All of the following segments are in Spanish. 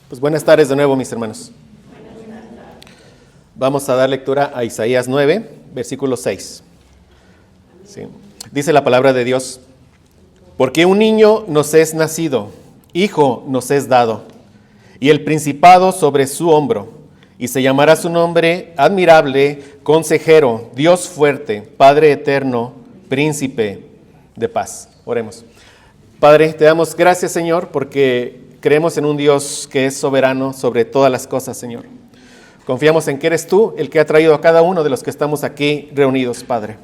Pues buenas tardes de nuevo, mis hermanos. Vamos a dar lectura a Isaías 9, versículo 6. Sí. Dice la palabra de Dios: porque un niño nos es nacido, hijo nos es dado, y el principado sobre su hombro, y se llamará su nombre admirable, consejero, Dios fuerte, Padre eterno, príncipe de paz. Oremos. Padre, te damos gracias, Señor, porque creemos en un Dios que es soberano sobre todas las cosas, Señor. Confiamos en que eres tú el que ha traído a cada uno de los que estamos aquí reunidos, Padre.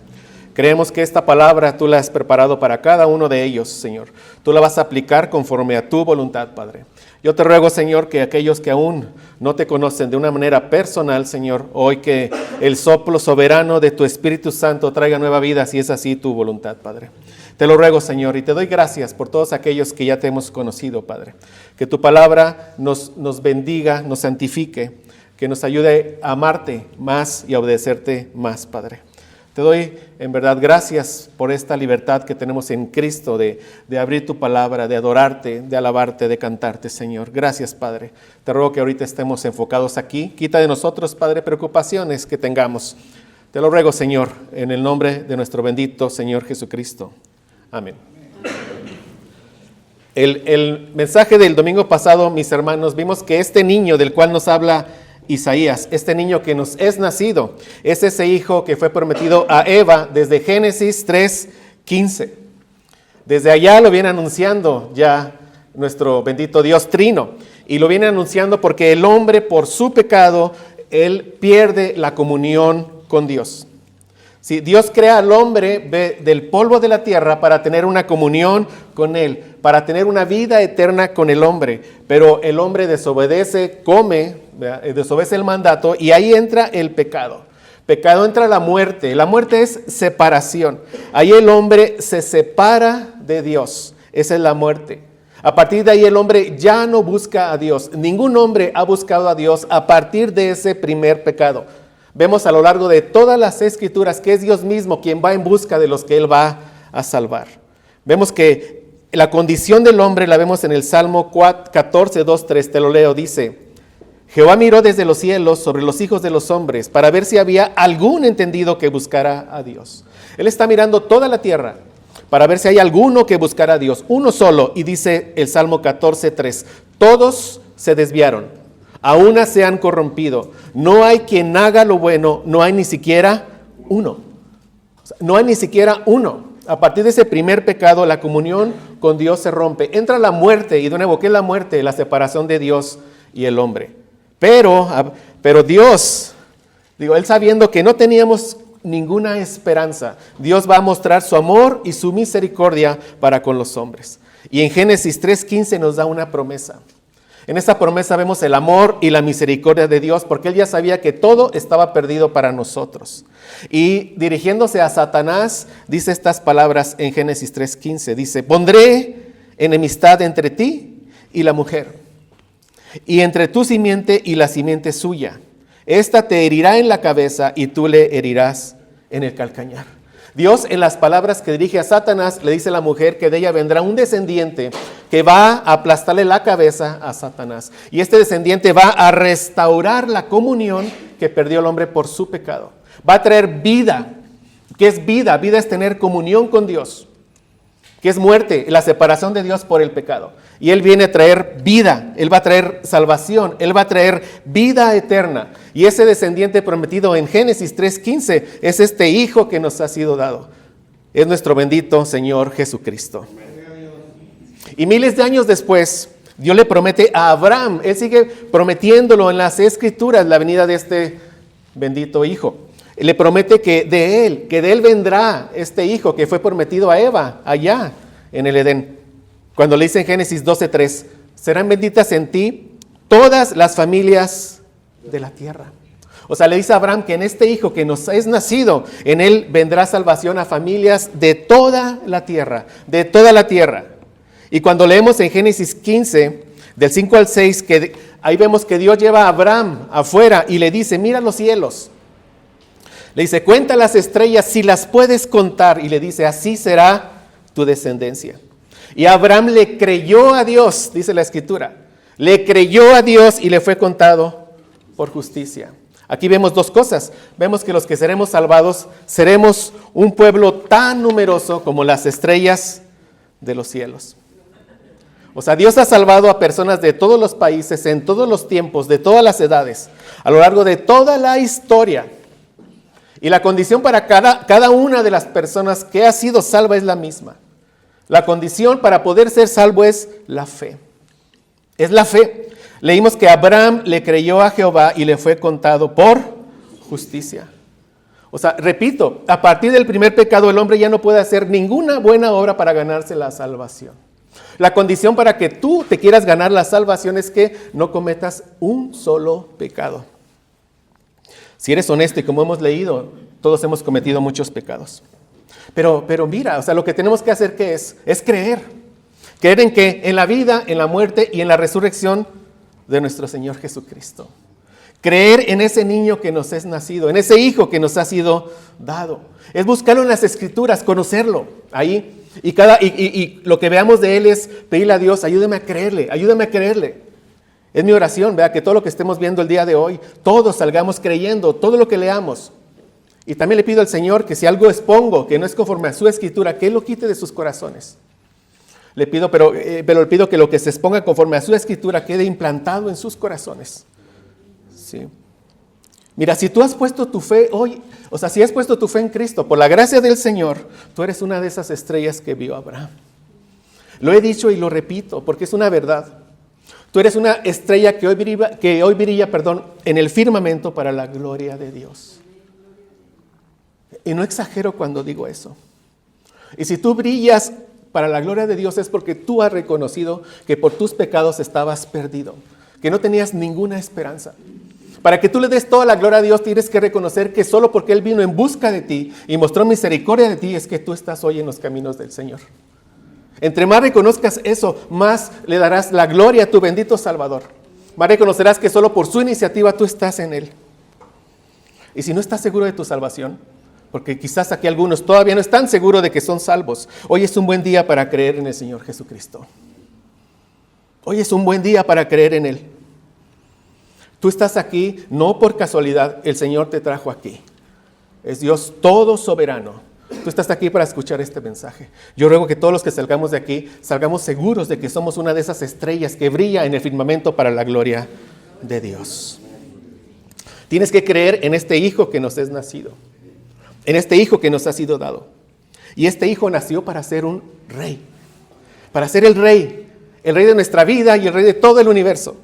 Creemos que esta palabra tú la has preparado para cada uno de ellos, Señor. Tú la vas a aplicar conforme a tu voluntad, Padre. Yo te ruego, Señor, que aquellos que aún no te conocen de una manera personal, Señor, hoy que el soplo soberano de tu Espíritu Santo traiga nueva vida, si es así tu voluntad, Padre. Te lo ruego, Señor, y te doy gracias por todos aquellos que ya te hemos conocido, Padre. Que tu palabra nos bendiga, nos santifique, que nos ayude a amarte más y a obedecerte más, Padre. Te doy en verdad gracias por esta libertad que tenemos en Cristo de abrir tu palabra, de adorarte, de alabarte, de cantarte, Señor. Gracias, Padre. Te ruego que ahorita estemos enfocados aquí. Quita de nosotros, Padre, preocupaciones que tengamos. Te lo ruego, Señor, en el nombre de nuestro bendito Señor Jesucristo. Amén. El mensaje del domingo pasado, mis hermanos, vimos que este niño del cual nos habla Isaías, este niño que nos es nacido, es ese hijo que fue prometido a Eva desde Génesis 3:15. Desde allá lo viene anunciando ya nuestro bendito Dios Trino, y lo viene anunciando porque el hombre por su pecado, él pierde la comunión con Dios. Sí, Dios crea al hombre del polvo de la tierra para tener una comunión con él, para tener una vida eterna con el hombre, pero el hombre desobedece, desobedece el mandato, y ahí entra el pecado. Pecado entra la muerte es separación. Ahí el hombre se separa de Dios, esa es la muerte. A partir de ahí el hombre ya no busca a Dios. Ningún hombre ha buscado a Dios a partir de ese primer pecado. Vemos a lo largo de todas las escrituras que es Dios mismo quien va en busca de los que Él va a salvar. Vemos que la condición del hombre la vemos en el Salmo 14, 2, 3, te lo leo, dice: Jehová miró desde los cielos sobre los hijos de los hombres para ver si había algún entendido que buscara a Dios. Él está mirando toda la tierra para ver si hay alguno que buscara a Dios, uno solo, y dice el Salmo 14, 3, todos se desviaron. A una se han corrompido. No hay quien haga lo bueno, no hay ni siquiera uno. No hay ni siquiera uno. A partir de ese primer pecado, la comunión con Dios se rompe. Entra la muerte, y de nuevo, ¿qué es la muerte? La separación de Dios y el hombre. Pero Dios, Él sabiendo que no teníamos ninguna esperanza, Dios va a mostrar su amor y su misericordia para con los hombres. Y en Génesis 3:15 nos da una promesa. En esta promesa vemos el amor y la misericordia de Dios, porque Él ya sabía que todo estaba perdido para nosotros. Y dirigiéndose a Satanás, dice estas palabras en Génesis 3:15. Dice: pondré enemistad entre ti y la mujer, y entre tu simiente y la simiente suya. Esta te herirá en la cabeza y tú le herirás en el calcañar. Dios, en las palabras que dirige a Satanás, le dice a la mujer que de ella vendrá un descendiente que va a aplastarle la cabeza a Satanás. Y este descendiente va a restaurar la comunión que perdió el hombre por su pecado. Va a traer vida. ¿Qué es vida? Vida es tener comunión con Dios. ¿Qué es muerte? La separación de Dios por el pecado. Y Él viene a traer vida, Él va a traer salvación, Él va a traer vida eterna. Y ese descendiente prometido en Génesis 3:15 es este hijo que nos ha sido dado. Es nuestro bendito Señor Jesucristo. Y miles de años después, Dios le promete a Abraham, Él sigue prometiéndolo en las Escrituras, la venida de este bendito hijo. Le promete que de él vendrá este hijo que fue prometido a Eva allá en el Edén. Cuando le dice en Génesis 12:3, serán benditas en ti todas las familias de la tierra. O sea, le dice a Abraham que en este hijo que nos es nacido, en él vendrá salvación a familias de toda la tierra, de toda la tierra. Y cuando leemos en Génesis 15, del 5 al 6, que ahí vemos que Dios lleva a Abraham afuera y le dice: mira los cielos. Le dice: cuenta las estrellas si las puedes contar. Y le dice: así será tu descendencia. Y Abraham le creyó a Dios, dice la Escritura. le creyó a Dios y le fue contado por justicia. Aquí vemos dos cosas. Vemos que los que seremos salvados seremos un pueblo tan numeroso como las estrellas de los cielos. O sea, Dios ha salvado a personas de todos los países, en todos los tiempos, de todas las edades, a lo largo de toda la historia. Y la condición para cada una de las personas que ha sido salva es la misma. La condición para poder ser salvo es la fe. Es la fe. Leímos que Abraham le creyó a Jehová y le fue contado por justicia. O sea, repito, a partir del primer pecado el hombre ya no puede hacer ninguna buena obra para ganarse la salvación. La condición para que tú te quieras ganar la salvación es que no cometas un solo pecado. Si eres honesto, y como hemos leído, todos hemos cometido muchos pecados. Pero mira, o sea, lo que tenemos que hacer, ¿qué es? Es creer. Creer en que en la vida, en la muerte y en la resurrección de nuestro Señor Jesucristo. Creer en ese niño que nos es nacido, en ese hijo que nos ha sido dado. Es buscarlo en las Escrituras, conocerlo ahí. Y lo que veamos de él es pedirle a Dios, ayúdame a creerle, ayúdame a creerle. Es mi oración, vea, que todo lo que estemos viendo el día de hoy, todos salgamos creyendo, todo lo que leamos. Y también le pido al Señor que si algo expongo, que no es conforme a su Escritura, que Él lo quite de sus corazones. Le pido, pero le pido que lo que se exponga conforme a su Escritura quede implantado en sus corazones. Sí. Mira, si tú has puesto tu fe hoy, o sea, si has puesto tu fe en Cristo, por la gracia del Señor, tú eres una de esas estrellas que vio Abraham. Lo he dicho y lo repito, porque es una verdad. Tú eres una estrella que hoy brilla, en el firmamento para la gloria de Dios. Y no exagero cuando digo eso. Y si tú brillas para la gloria de Dios es porque tú has reconocido que por tus pecados estabas perdido, que no tenías ninguna esperanza. Para que tú le des toda la gloria a Dios, tienes que reconocer que solo porque Él vino en busca de ti y mostró misericordia de ti, es que tú estás hoy en los caminos del Señor. Entre más reconozcas eso, más le darás la gloria a tu bendito Salvador. Más reconocerás que solo por su iniciativa tú estás en Él. Y si no estás seguro de tu salvación, porque quizás aquí algunos todavía no están seguros de que son salvos, hoy es un buen día para creer en el Señor Jesucristo. Hoy es un buen día para creer en Él. Tú estás aquí no por casualidad, el Señor te trajo aquí. Es Dios todo soberano. Tú estás aquí para escuchar este mensaje. Yo ruego que todos los que salgamos de aquí, salgamos seguros de que somos una de esas estrellas que brilla en el firmamento para la gloria de Dios. Tienes que creer en este Hijo que nos es nacido, en este Hijo que nos ha sido dado. Y este Hijo nació para ser un rey, para ser el rey de nuestra vida y el rey de todo el universo.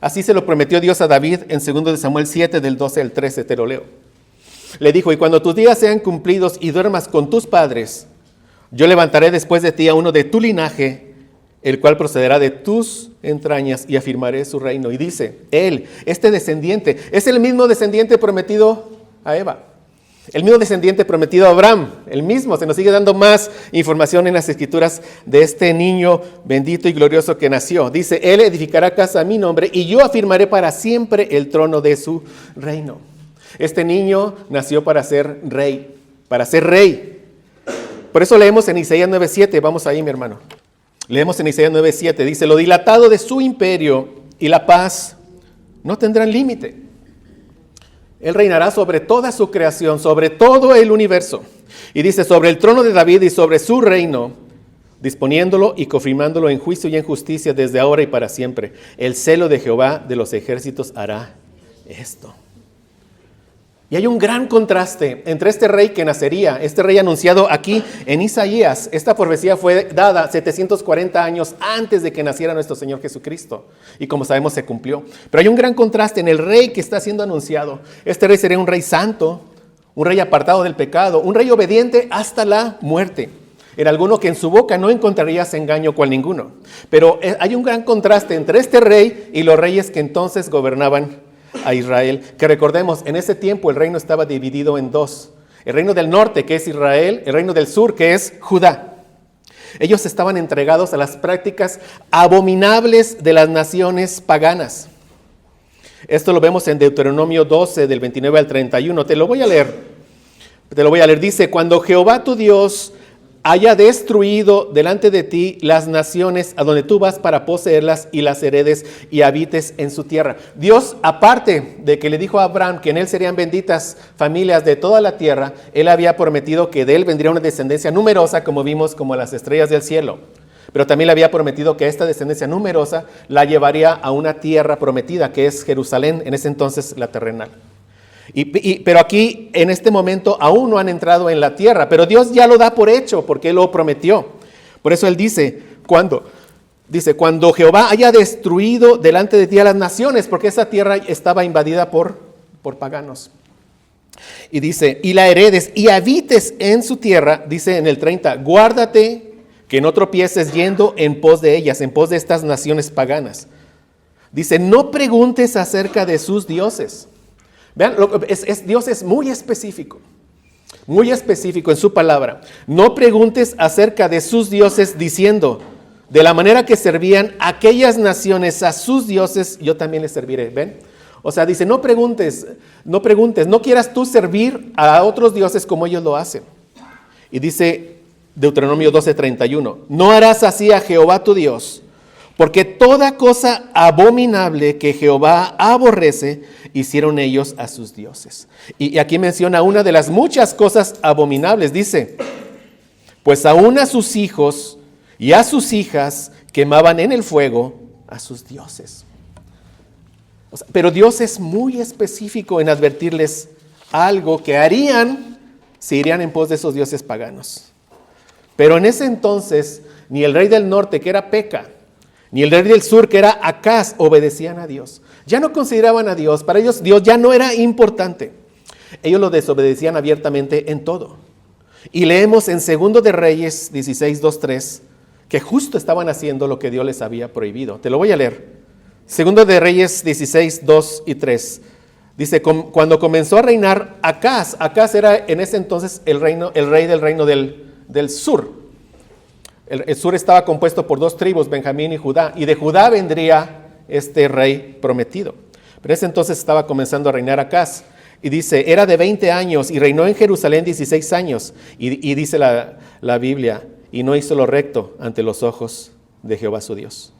Así se lo prometió Dios a David en 2 Samuel 7, del 12 al 13, te lo leo. Le dijo, y cuando tus días sean cumplidos y duermas con tus padres, yo levantaré después de ti a uno de tu linaje, el cual procederá de tus entrañas y afirmaré su reino. Y dice, él, este descendiente, es el mismo descendiente prometido a Eva. El mismo descendiente prometido a Abraham, el mismo. Se nos sigue dando más información en las Escrituras de este niño bendito y glorioso que nació. Dice, él edificará casa a mi nombre y yo afirmaré para siempre el trono de su reino. Este niño nació para ser rey, para ser rey. Por eso leemos en Isaías 9:7, vamos ahí mi hermano. Leemos en Isaías 9:7, dice, lo dilatado de su imperio y la paz no tendrán límite. Él reinará sobre toda su creación, sobre todo el universo. Y dice, sobre el trono de David y sobre su reino, disponiéndolo y confirmándolo en juicio y en justicia desde ahora y para siempre. El celo de Jehová de los ejércitos hará esto. Y hay un gran contraste entre este rey que nacería, este rey anunciado aquí en Isaías. Esta profecía fue dada 740 años antes de que naciera nuestro Señor Jesucristo. Y como sabemos se cumplió. Pero hay un gran contraste en el rey que está siendo anunciado. Este rey sería un rey santo, un rey apartado del pecado, un rey obediente hasta la muerte. Era alguno que en su boca no encontrarías engaño cual ninguno. Pero hay un gran contraste entre este rey y los reyes que entonces gobernaban a Israel, que recordemos, en ese tiempo el reino estaba dividido en dos. El reino del norte, que es Israel, el reino del sur, que es Judá. Ellos estaban entregados a las prácticas abominables de las naciones paganas. Esto lo vemos en Deuteronomio 12, del 29 al 31. Te lo voy a leer. Dice, cuando Jehová tu Dios haya destruido delante de ti las naciones a donde tú vas para poseerlas y las heredes y habites en su tierra. Dios, aparte de que le dijo a Abraham que en él serían benditas familias de toda la tierra, él había prometido que de él vendría una descendencia numerosa, como vimos, como las estrellas del cielo. Pero también le había prometido que esta descendencia numerosa la llevaría a una tierra prometida, que es Jerusalén, en ese entonces la terrenal. Pero aquí, en este momento, aún no han entrado en la tierra, pero Dios ya lo da por hecho, porque Él lo prometió. Por eso Él dice, cuando Jehová haya destruido delante de ti a las naciones, porque esa tierra estaba invadida por paganos. Y dice, y la heredes y habites en su tierra, dice en el 30, guárdate que no tropieces yendo en pos de ellas, en pos de estas naciones paganas. Dice, no preguntes acerca de sus dioses. Vean, Dios es muy específico en su palabra. No preguntes acerca de sus dioses diciendo, de la manera que servían aquellas naciones a sus dioses, yo también les serviré. ¿Ven? O sea, dice, no preguntes, no quieras tú servir a otros dioses como ellos lo hacen. Y dice Deuteronomio 12:31, no harás así a Jehová tu Dios, porque toda cosa abominable que Jehová aborrece, hicieron ellos a sus dioses. Y aquí menciona una de las muchas cosas abominables. Dice, pues aún a sus hijos y a sus hijas quemaban en el fuego a sus dioses. O sea, pero Dios es muy específico en advertirles algo que harían si irían en pos de esos dioses paganos. Pero en ese entonces, ni el rey del norte, que era Peca, ni el rey del sur, que era Acaz, obedecían a Dios. Ya no consideraban a Dios. Para ellos, Dios ya no era importante. Ellos lo desobedecían abiertamente en todo. Y leemos en 2 de Reyes 16:2-3, que justo estaban haciendo lo que Dios les había prohibido. Te lo voy a leer. 2 de Reyes 16:2-3. Dice, cuando comenzó a reinar Acaz era en ese entonces el rey del reino del sur. El sur estaba compuesto por 2 tribus, Benjamín y Judá, y de Judá vendría este rey prometido. Pero en ese entonces estaba comenzando a reinar Acaz, y dice, era de 20 años, y reinó en Jerusalén 16 años, y dice la Biblia, y no hizo lo recto ante los ojos de Jehová su Dios,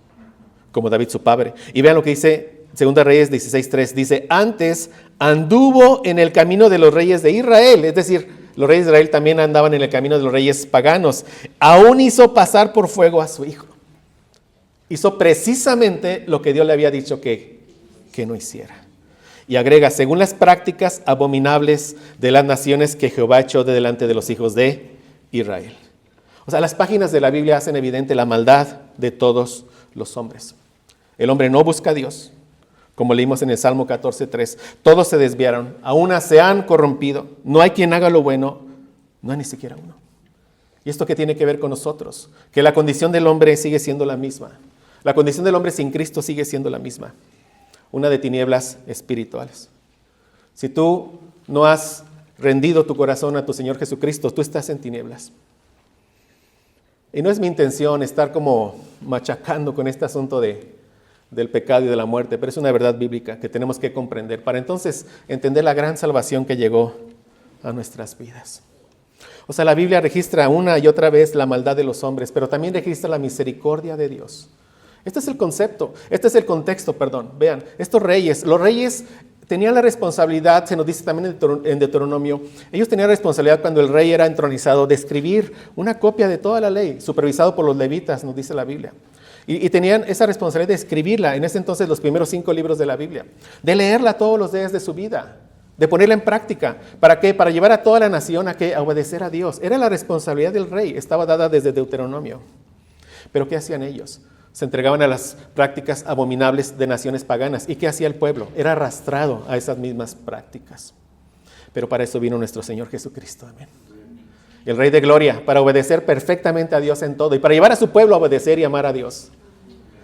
como David su padre. Y vean lo que dice 2 Reyes 16:3, dice, antes anduvo en el camino de los reyes de Israel, es decir, los reyes de Israel también andaban en el camino de los reyes paganos. Aún hizo pasar por fuego a su hijo. Hizo precisamente lo que Dios le había dicho que no hiciera. Y agrega, según las prácticas abominables de las naciones que Jehová echó de delante de los hijos de Israel. O sea, las páginas de la Biblia hacen evidente la maldad de todos los hombres. El hombre no busca a Dios. Como leímos en el Salmo 14:3, todos se desviaron, a una se han corrompido, no hay quien haga lo bueno, no hay ni siquiera uno. ¿Y esto qué tiene que ver con nosotros? Que la condición del hombre sigue siendo la misma. La condición del hombre sin Cristo sigue siendo la misma. Una de tinieblas espirituales. Si tú no has rendido tu corazón a tu Señor Jesucristo, tú estás en tinieblas. Y no es mi intención estar como machacando con este asunto del pecado y de la muerte, pero es una verdad bíblica que tenemos que comprender para entonces entender la gran salvación que llegó a nuestras vidas. O sea, la Biblia registra una y otra vez la maldad de los hombres, pero también registra la misericordia de Dios. Este es el concepto, este es el contexto, perdón. Vean, los reyes tenían la responsabilidad, se nos dice también en Deuteronomio, ellos tenían la responsabilidad cuando el rey era entronizado de escribir una copia de toda la ley, supervisado por los levitas, nos dice la Biblia. Y tenían esa responsabilidad de escribirla, en ese entonces los primeros 5 libros de la Biblia, de leerla todos los días de su vida, de ponerla en práctica. ¿Para qué? Para llevar a toda la nación a obedecer a Dios. Era la responsabilidad del rey, estaba dada desde Deuteronomio. Pero ¿qué hacían ellos? Se entregaban a las prácticas abominables de naciones paganas. ¿Y qué hacía el pueblo? Era arrastrado a esas mismas prácticas. Pero para eso vino nuestro Señor Jesucristo. Amén. El Rey de Gloria, para obedecer perfectamente a Dios en todo y para llevar a su pueblo a obedecer y amar a Dios.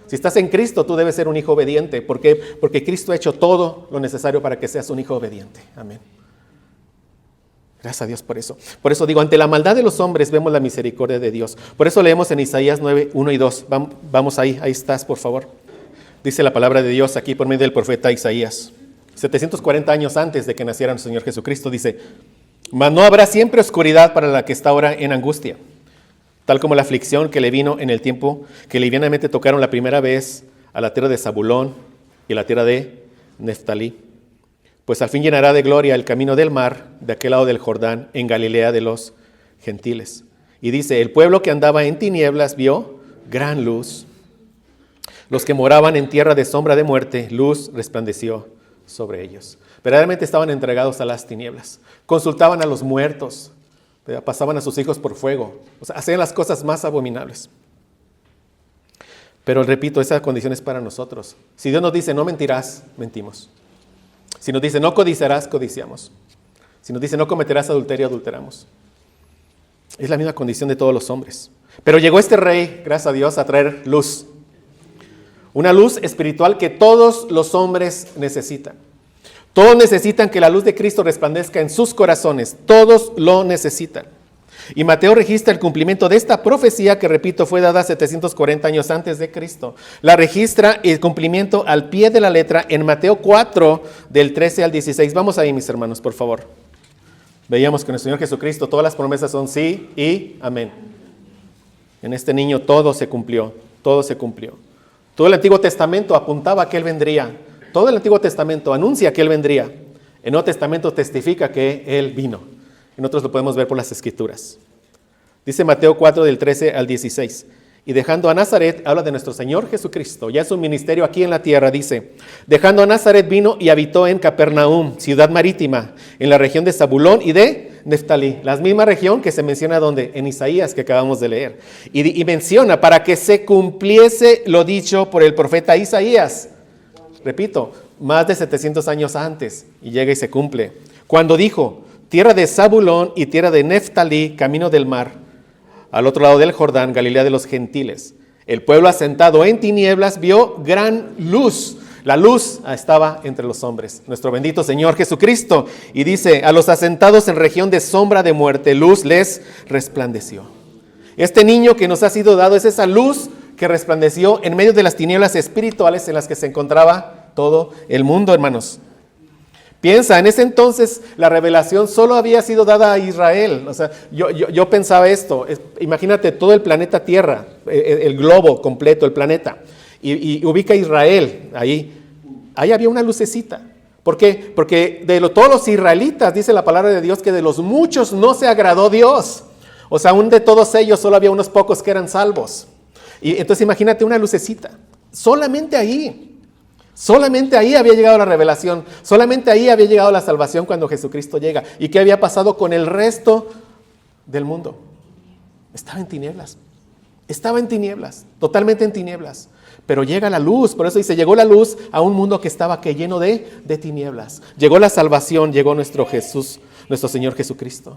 Si estás en Cristo, tú debes ser un hijo obediente. ¿Por qué? Porque Cristo ha hecho todo lo necesario para que seas un hijo obediente. Amén. Gracias a Dios por eso. Por eso digo, ante la maldad de los hombres vemos la misericordia de Dios. Por eso leemos en Isaías 9, 1 y 2. Vamos ahí estás, por favor. Dice la palabra de Dios aquí por medio del profeta Isaías. 740 años antes de que naciera nuestro Señor Jesucristo, dice, mas no habrá siempre oscuridad para la que está ahora en angustia, tal como la aflicción que le vino en el tiempo que livianamente tocaron la primera vez a la tierra de Zabulón y la tierra de Neftalí. Pues al fin llenará de gloria el camino del mar de aquel lado del Jordán, en Galilea de los gentiles. Y dice, el pueblo que andaba en tinieblas vio gran luz. Los que moraban en tierra de sombra de muerte, luz resplandeció sobre ellos. Verdaderamente estaban entregados a las tinieblas. Consultaban a los muertos, pasaban a sus hijos por fuego. O sea, hacían las cosas más abominables. Pero repito, esa condición es para nosotros. Si Dios nos dice, no mentirás, mentimos. Si nos dice, no codiciarás, codiciamos. Si nos dice, no cometerás adulterio, adulteramos. Es la misma condición de todos los hombres. Pero llegó este rey, gracias a Dios, a traer luz. Una luz espiritual que todos los hombres necesitan. Todos necesitan que la luz de Cristo resplandezca en sus corazones. Todos lo necesitan. Y Mateo registra el cumplimiento de esta profecía que, repito, fue dada 740 años antes de Cristo. La registra el cumplimiento al pie de la letra en Mateo 4, del 13 al 16. Vamos ahí, mis hermanos, por favor. Veíamos que en el Señor Jesucristo todas las promesas son sí y amén. En este niño todo se cumplió, todo se cumplió. Todo el Antiguo Testamento apuntaba a que Él vendría. Todo el Antiguo Testamento anuncia que Él vendría. El Nuevo Testamento testifica que Él vino. Y nosotros lo podemos ver por las Escrituras. Dice Mateo 4, del 13 al 16. Y dejando a Nazaret, habla de nuestro Señor Jesucristo. Ya es un ministerio aquí en la tierra, dice. Dejando a Nazaret vino y habitó en Capernaum, ciudad marítima, en la región de Zabulón y de Neftalí. La misma región que se menciona donde, en Isaías que acabamos de leer. Y menciona para que se cumpliese lo dicho por el profeta Isaías. Repito, más de 700 años antes. Y llega y se cumple. Cuando dijo, tierra de Zabulón y tierra de Neftalí, camino del mar, al otro lado del Jordán, Galilea de los gentiles. El pueblo asentado en tinieblas vio gran luz. La luz estaba entre los hombres, nuestro bendito Señor Jesucristo. Y dice, a los asentados en región de sombra de muerte, luz les resplandeció. Este niño que nos ha sido dado es esa luz que resplandeció en medio de las tinieblas espirituales en las que se encontraba todo el mundo, hermanos. Piensa, en ese entonces la revelación solo había sido dada a Israel. O sea, yo pensaba esto, imagínate todo el planeta Tierra, el globo completo, el planeta, y ubica a Israel ahí había una lucecita. ¿Por qué? Porque todos los israelitas, dice la palabra de Dios, que de los muchos no se agradó Dios. O sea, aún de todos ellos solo había unos pocos que eran salvos. Y entonces imagínate una lucecita, solamente ahí había llegado la revelación, solamente ahí había llegado la salvación cuando Jesucristo llega. ¿Y qué había pasado con el resto del mundo? Estaba en tinieblas, totalmente en tinieblas. Pero llega la luz, por eso dice, llegó la luz a un mundo que estaba lleno de tinieblas. Llegó la salvación, llegó nuestro Jesús, nuestro Señor Jesucristo.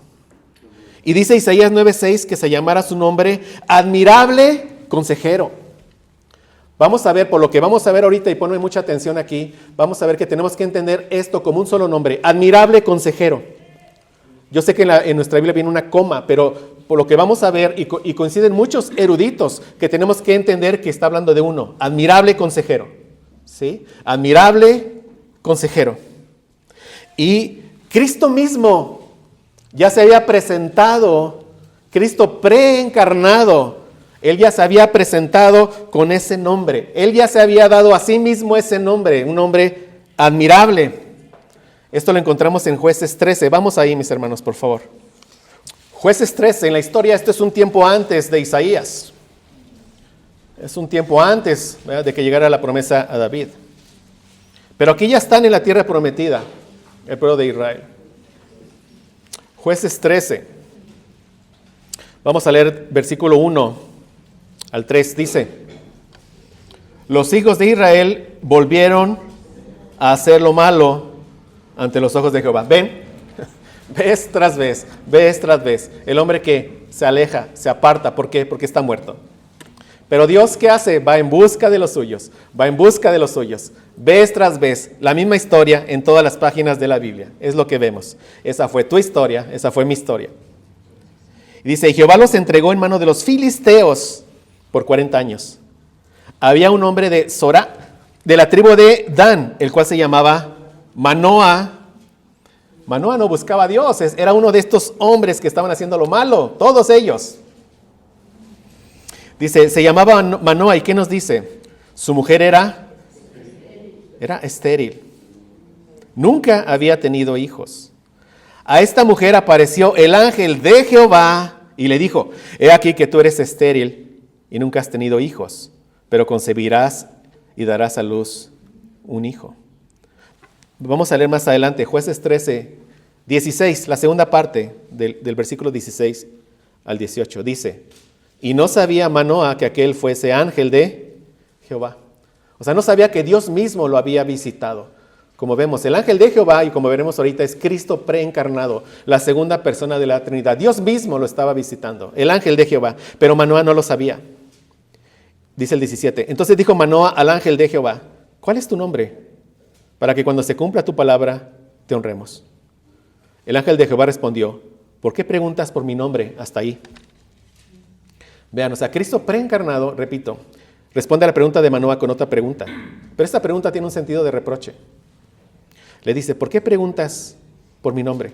Y dice Isaías 9:6 que se llamara su nombre admirable consejero. Vamos a ver, por lo que vamos a ver ahorita, y ponme mucha atención aquí, vamos a ver que tenemos que entender esto como un solo nombre, admirable consejero. Yo sé que en nuestra Biblia viene una coma, pero por lo que vamos a ver, y coinciden muchos eruditos, que tenemos que entender que está hablando de uno, admirable consejero. ¿Sí? Admirable consejero. Y Cristo mismo ya se había presentado, Cristo preencarnado, Él ya se había presentado con ese nombre. Él ya se había dado a sí mismo ese nombre, un nombre admirable. Esto lo encontramos en Jueces 13. Vamos ahí, mis hermanos, por favor. Jueces 13, en la historia, esto es un tiempo antes de Isaías. Es un tiempo antes, ¿verdad?, de que llegara la promesa a David. Pero aquí ya están en la tierra prometida, el pueblo de Israel. Jueces 13. Vamos a leer versículo 1 al 3. Dice, los hijos de Israel volvieron a hacer lo malo ante los ojos de Jehová. ¿Ven? Vez tras vez, el hombre que se aleja, se aparta. ¿Por qué? Porque está muerto. Pero Dios, ¿qué hace? Va en busca de los suyos, vez tras vez, la misma historia en todas las páginas de la Biblia. Es lo que vemos. Esa fue tu historia, esa fue mi historia. Y dice, Jehová los entregó en mano de los filisteos por 40 años. Había un hombre de Zorá, de la tribu de Dan, el cual se llamaba Manoah. Manoah no buscaba a Dios, era uno de estos hombres que estaban haciendo lo malo, todos ellos. Dice, se llamaba Manoa, ¿y qué nos dice? Su mujer era estéril. Nunca había tenido hijos. A esta mujer apareció el ángel de Jehová y le dijo, he aquí que tú eres estéril y nunca has tenido hijos, pero concebirás y darás a luz un hijo. Vamos a leer más adelante, Jueces 13, 16, la segunda parte del versículo 16 al 18. Dice, y no sabía Manoa que aquel fuese ángel de Jehová. O sea, no sabía que Dios mismo lo había visitado. Como vemos, el ángel de Jehová, y como veremos ahorita, es Cristo preencarnado, la segunda persona de la Trinidad. Dios mismo lo estaba visitando, el ángel de Jehová, pero Manoa no lo sabía. Dice el 17, entonces dijo Manoa al ángel de Jehová, ¿cuál es tu nombre? Para que cuando se cumpla tu palabra, te honremos. El ángel de Jehová respondió, ¿por qué preguntas por mi nombre hasta ahí? Vean, o sea, Cristo preencarnado, repito, responde a la pregunta de Manoa con otra pregunta, pero esta pregunta tiene un sentido de reproche. Le dice, ¿por qué preguntas por mi nombre?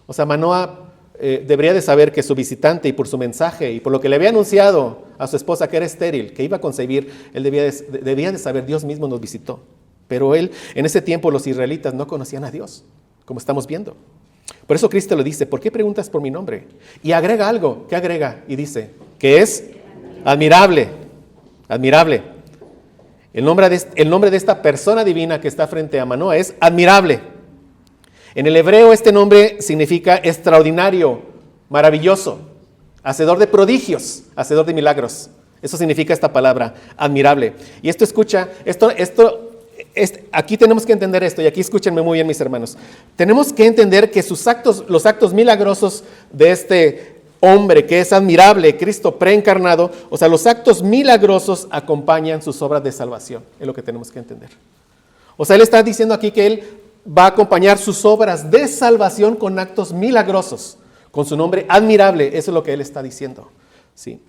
O sea, Manoa debería de saber que su visitante y por su mensaje y por lo que le había anunciado a su esposa que era estéril, que iba a concebir, él debía de saber, Dios mismo nos visitó. Pero él, en ese tiempo los israelitas no conocían a Dios, como estamos viendo. Por eso Cristo le dice, ¿por qué preguntas por mi nombre? Y agrega algo, ¿qué agrega? Y dice, que es admirable, admirable. El nombre de esta persona divina que está frente a Manoa es admirable. En el hebreo este nombre significa extraordinario, maravilloso, hacedor de prodigios, hacedor de milagros. Eso significa esta palabra, admirable. Y aquí tenemos que entender esto, y aquí escúchenme muy bien mis hermanos. Tenemos que entender que los actos milagrosos de este hombre que es admirable, Cristo preencarnado, o sea, los actos milagrosos acompañan sus obras de salvación, es lo que tenemos que entender. O sea, él está diciendo aquí que él va a acompañar sus obras de salvación con actos milagrosos, con su nombre admirable, eso es lo que él está diciendo. Sí,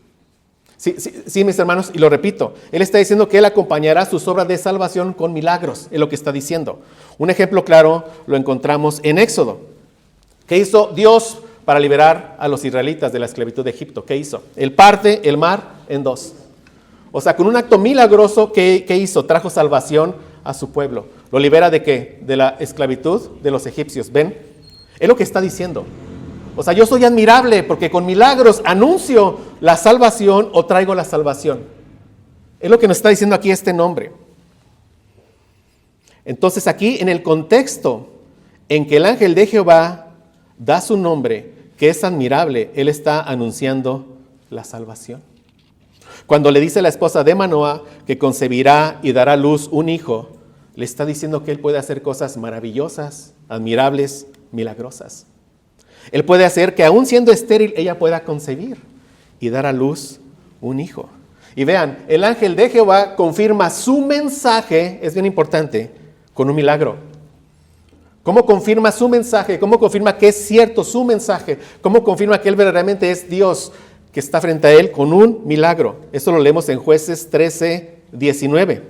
mis hermanos, y lo repito, él está diciendo que él acompañará sus obras de salvación con milagros, es lo que está diciendo. Un ejemplo claro lo encontramos en Éxodo. ¿Qué hizo Dios para liberar a los israelitas de la esclavitud de Egipto? ¿Qué hizo? Él parte el mar en dos. O sea, con un acto milagroso, ¿qué hizo? Trajo salvación a su pueblo. ¿Lo libera de qué? De la esclavitud de los egipcios. ¿Ven? Es lo que está diciendo. O sea, yo soy admirable porque con milagros anuncio la salvación o traigo la salvación. Es lo que nos está diciendo aquí este nombre. Entonces aquí en el contexto en que el ángel de Jehová da su nombre, que es admirable, él está anunciando la salvación. Cuando le dice a la esposa de Manoa que concebirá y dará a luz un hijo, le está diciendo que él puede hacer cosas maravillosas, admirables, milagrosas. Él puede hacer que aún siendo estéril, ella pueda concebir y dar a luz un hijo. Y vean, el ángel de Jehová confirma su mensaje, es bien importante, con un milagro. ¿Cómo confirma su mensaje? ¿Cómo confirma que es cierto su mensaje? ¿Cómo confirma que él verdaderamente es Dios que está frente a él con un milagro? Eso lo leemos en Jueces 13, 19.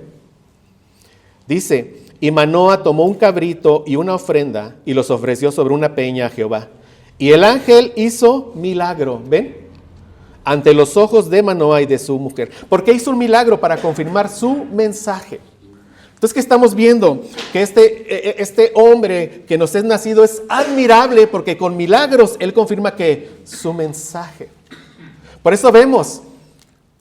Dice, y Manoa tomó un cabrito y una ofrenda y los ofreció sobre una peña a Jehová. Y el ángel hizo milagro, ¿ven? Ante los ojos de Manoa y de su mujer. ¿Por qué hizo un milagro? Para confirmar su mensaje. Entonces, ¿qué estamos viendo? Que este hombre que nos es nacido es admirable porque con milagros él confirma que su mensaje. Por eso vemos.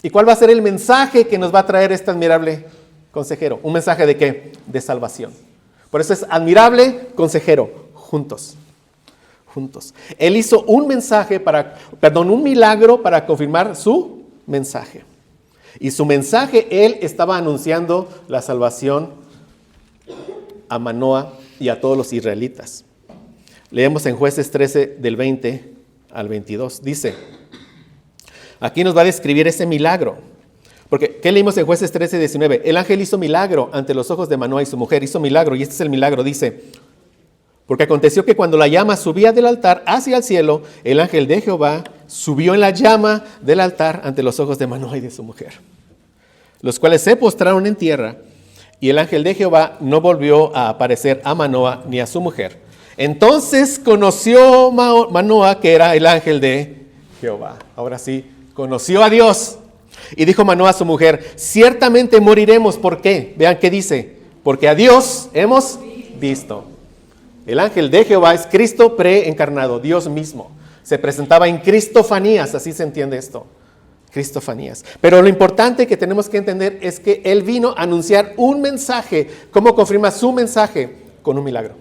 ¿Y cuál va a ser el mensaje que nos va a traer este admirable consejero? ¿Un mensaje de qué? De salvación. Por eso es admirable, consejero, juntos. Él hizo un milagro para confirmar su mensaje. Y su mensaje, él estaba anunciando la salvación a Manoa y a todos los israelitas. Leemos en Jueces 13 del 20 al 22. Dice, aquí nos va a describir ese milagro. Porque, ¿qué leímos en Jueces 13, 19? El ángel hizo milagro ante los ojos de Manoa y su mujer. Hizo milagro, y este es el milagro, dice. Porque aconteció que cuando la llama subía del altar hacia el cielo, el ángel de Jehová subió en la llama del altar ante los ojos de Manoa y de su mujer, los cuales se postraron en tierra, y el ángel de Jehová no volvió a aparecer a Manoa ni a su mujer. Entonces conoció Manoa que era el ángel de Jehová. Ahora sí, conoció a Dios. Y dijo Manoah a su mujer, ciertamente moriremos. ¿Por qué? Vean qué dice. Porque a Dios hemos visto. El ángel de Jehová es Cristo preencarnado, Dios mismo. Se presentaba en Cristofanías, así se entiende esto. Cristofanías. Pero lo importante que tenemos que entender es que Él vino a anunciar un mensaje. ¿Cómo confirma su mensaje? Con un milagro.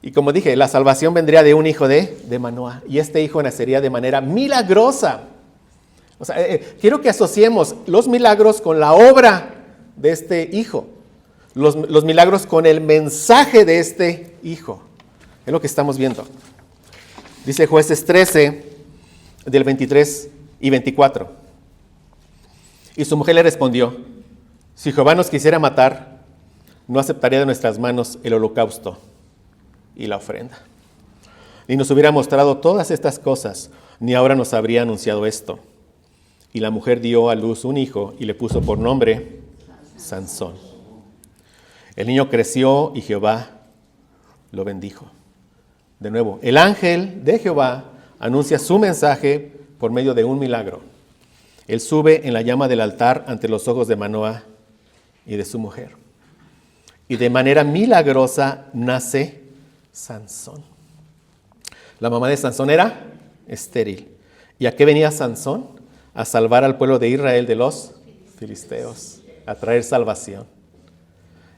Y como dije, la salvación vendría de un hijo de Manoah. Y este hijo nacería de manera milagrosa. O sea, quiero que asociemos los milagros con la obra de este hijo. Los milagros con el mensaje de este hijo. Es lo que estamos viendo. Dice Jueces 13, del 23 y 24. Y su mujer le respondió, si Jehová nos quisiera matar, no aceptaría de nuestras manos el holocausto y la ofrenda. Ni nos hubiera mostrado todas estas cosas, ni ahora nos habría anunciado esto. Y la mujer dio a luz un hijo y le puso por nombre Sansón. El niño creció y Jehová lo bendijo. De nuevo, el ángel de Jehová anuncia su mensaje por medio de un milagro. Él sube en la llama del altar ante los ojos de Manoah y de su mujer. Y de manera milagrosa nace Sansón. La mamá de Sansón era estéril. ¿Y a qué venía Sansón? A salvar al pueblo de Israel de los filisteos, a traer salvación.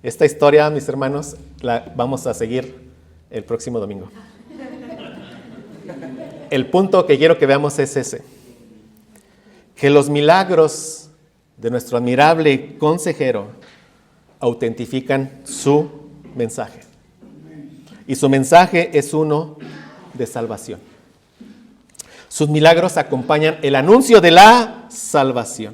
Esta historia, mis hermanos, la vamos a seguir el próximo domingo. El punto que quiero que veamos es ese, que los milagros de nuestro admirable consejero autentifican su mensaje. Y su mensaje es uno de salvación. Sus milagros acompañan el anuncio de la salvación.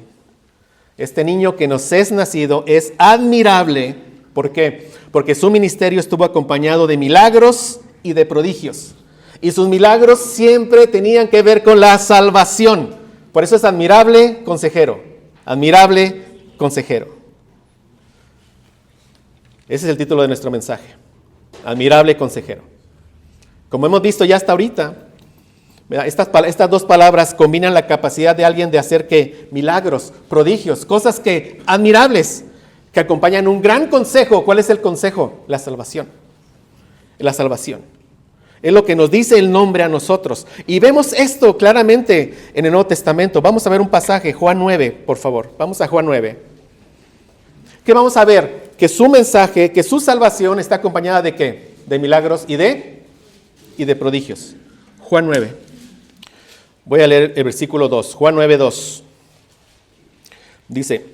Este niño que nos es nacido es admirable. ¿Por qué? Porque su ministerio estuvo acompañado de milagros y de prodigios. Y sus milagros siempre tenían que ver con la salvación. Por eso es admirable consejero. Admirable consejero. Ese es el título de nuestro mensaje. Admirable consejero. Como hemos visto ya hasta ahorita, estas dos palabras combinan la capacidad de alguien de hacer que milagros, prodigios, cosas que admirables, que acompañan un gran consejo. ¿Cuál es el consejo? La salvación. La salvación. Es lo que nos dice el nombre a nosotros. Y vemos esto claramente en el Nuevo Testamento. Vamos a ver un pasaje, Juan 9, por favor. Vamos a Juan 9. ¿Qué vamos a ver? Que su mensaje, que su salvación está acompañada de ¿qué? De milagros y de prodigios. Juan 9. Voy a leer el versículo 2. Juan 9, 2. Dice,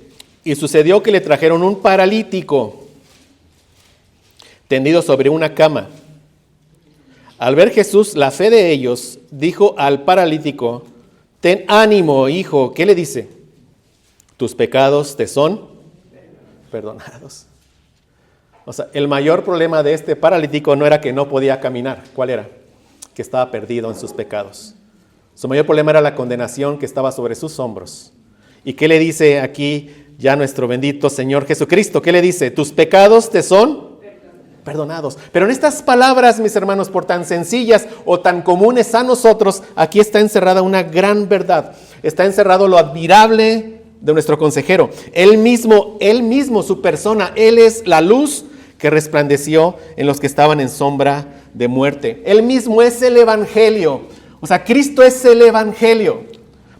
y sucedió que le trajeron un paralítico tendido sobre una cama. Al ver Jesús la fe de ellos, dijo al paralítico, ten ánimo, hijo. ¿Qué le dice? Tus pecados te son perdonados. O sea, el mayor problema de este paralítico no era que no podía caminar. ¿Cuál era? Que estaba perdido en sus pecados. Su mayor problema era la condenación que estaba sobre sus hombros. ¿Y qué le dice aquí ya nuestro bendito Señor Jesucristo? ¿Qué le dice? Tus pecados te son perdonados. Pero en estas palabras, mis hermanos, por tan sencillas o tan comunes a nosotros, aquí está encerrada una gran verdad. Está encerrado lo admirable de nuestro consejero. Él mismo, su persona, Él es la luz que resplandeció en los que estaban en sombra de muerte. Él mismo es el Evangelio. O sea, Cristo es el Evangelio.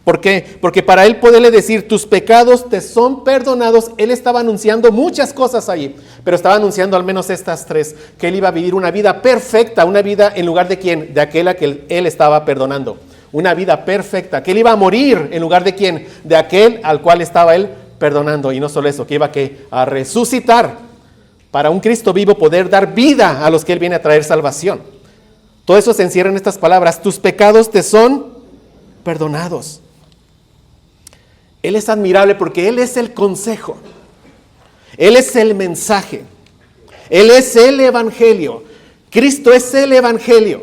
¿Por qué? Porque para Él poderle decir, tus pecados te son perdonados, Él estaba anunciando muchas cosas allí, pero estaba anunciando al menos estas tres, que Él iba a vivir una vida perfecta, una vida en lugar de ¿quién? De aquel a que Él estaba perdonando. Una vida perfecta, que Él iba a morir en lugar de ¿quién? De aquel al cual estaba Él perdonando. Y no solo eso, que iba a resucitar para un Cristo vivo poder dar vida a los que Él viene a traer salvación. Todo eso se encierra en estas palabras, tus pecados te son perdonados. Él es admirable porque Él es el consejo. Él es el mensaje. Él es el Evangelio. Cristo es el Evangelio.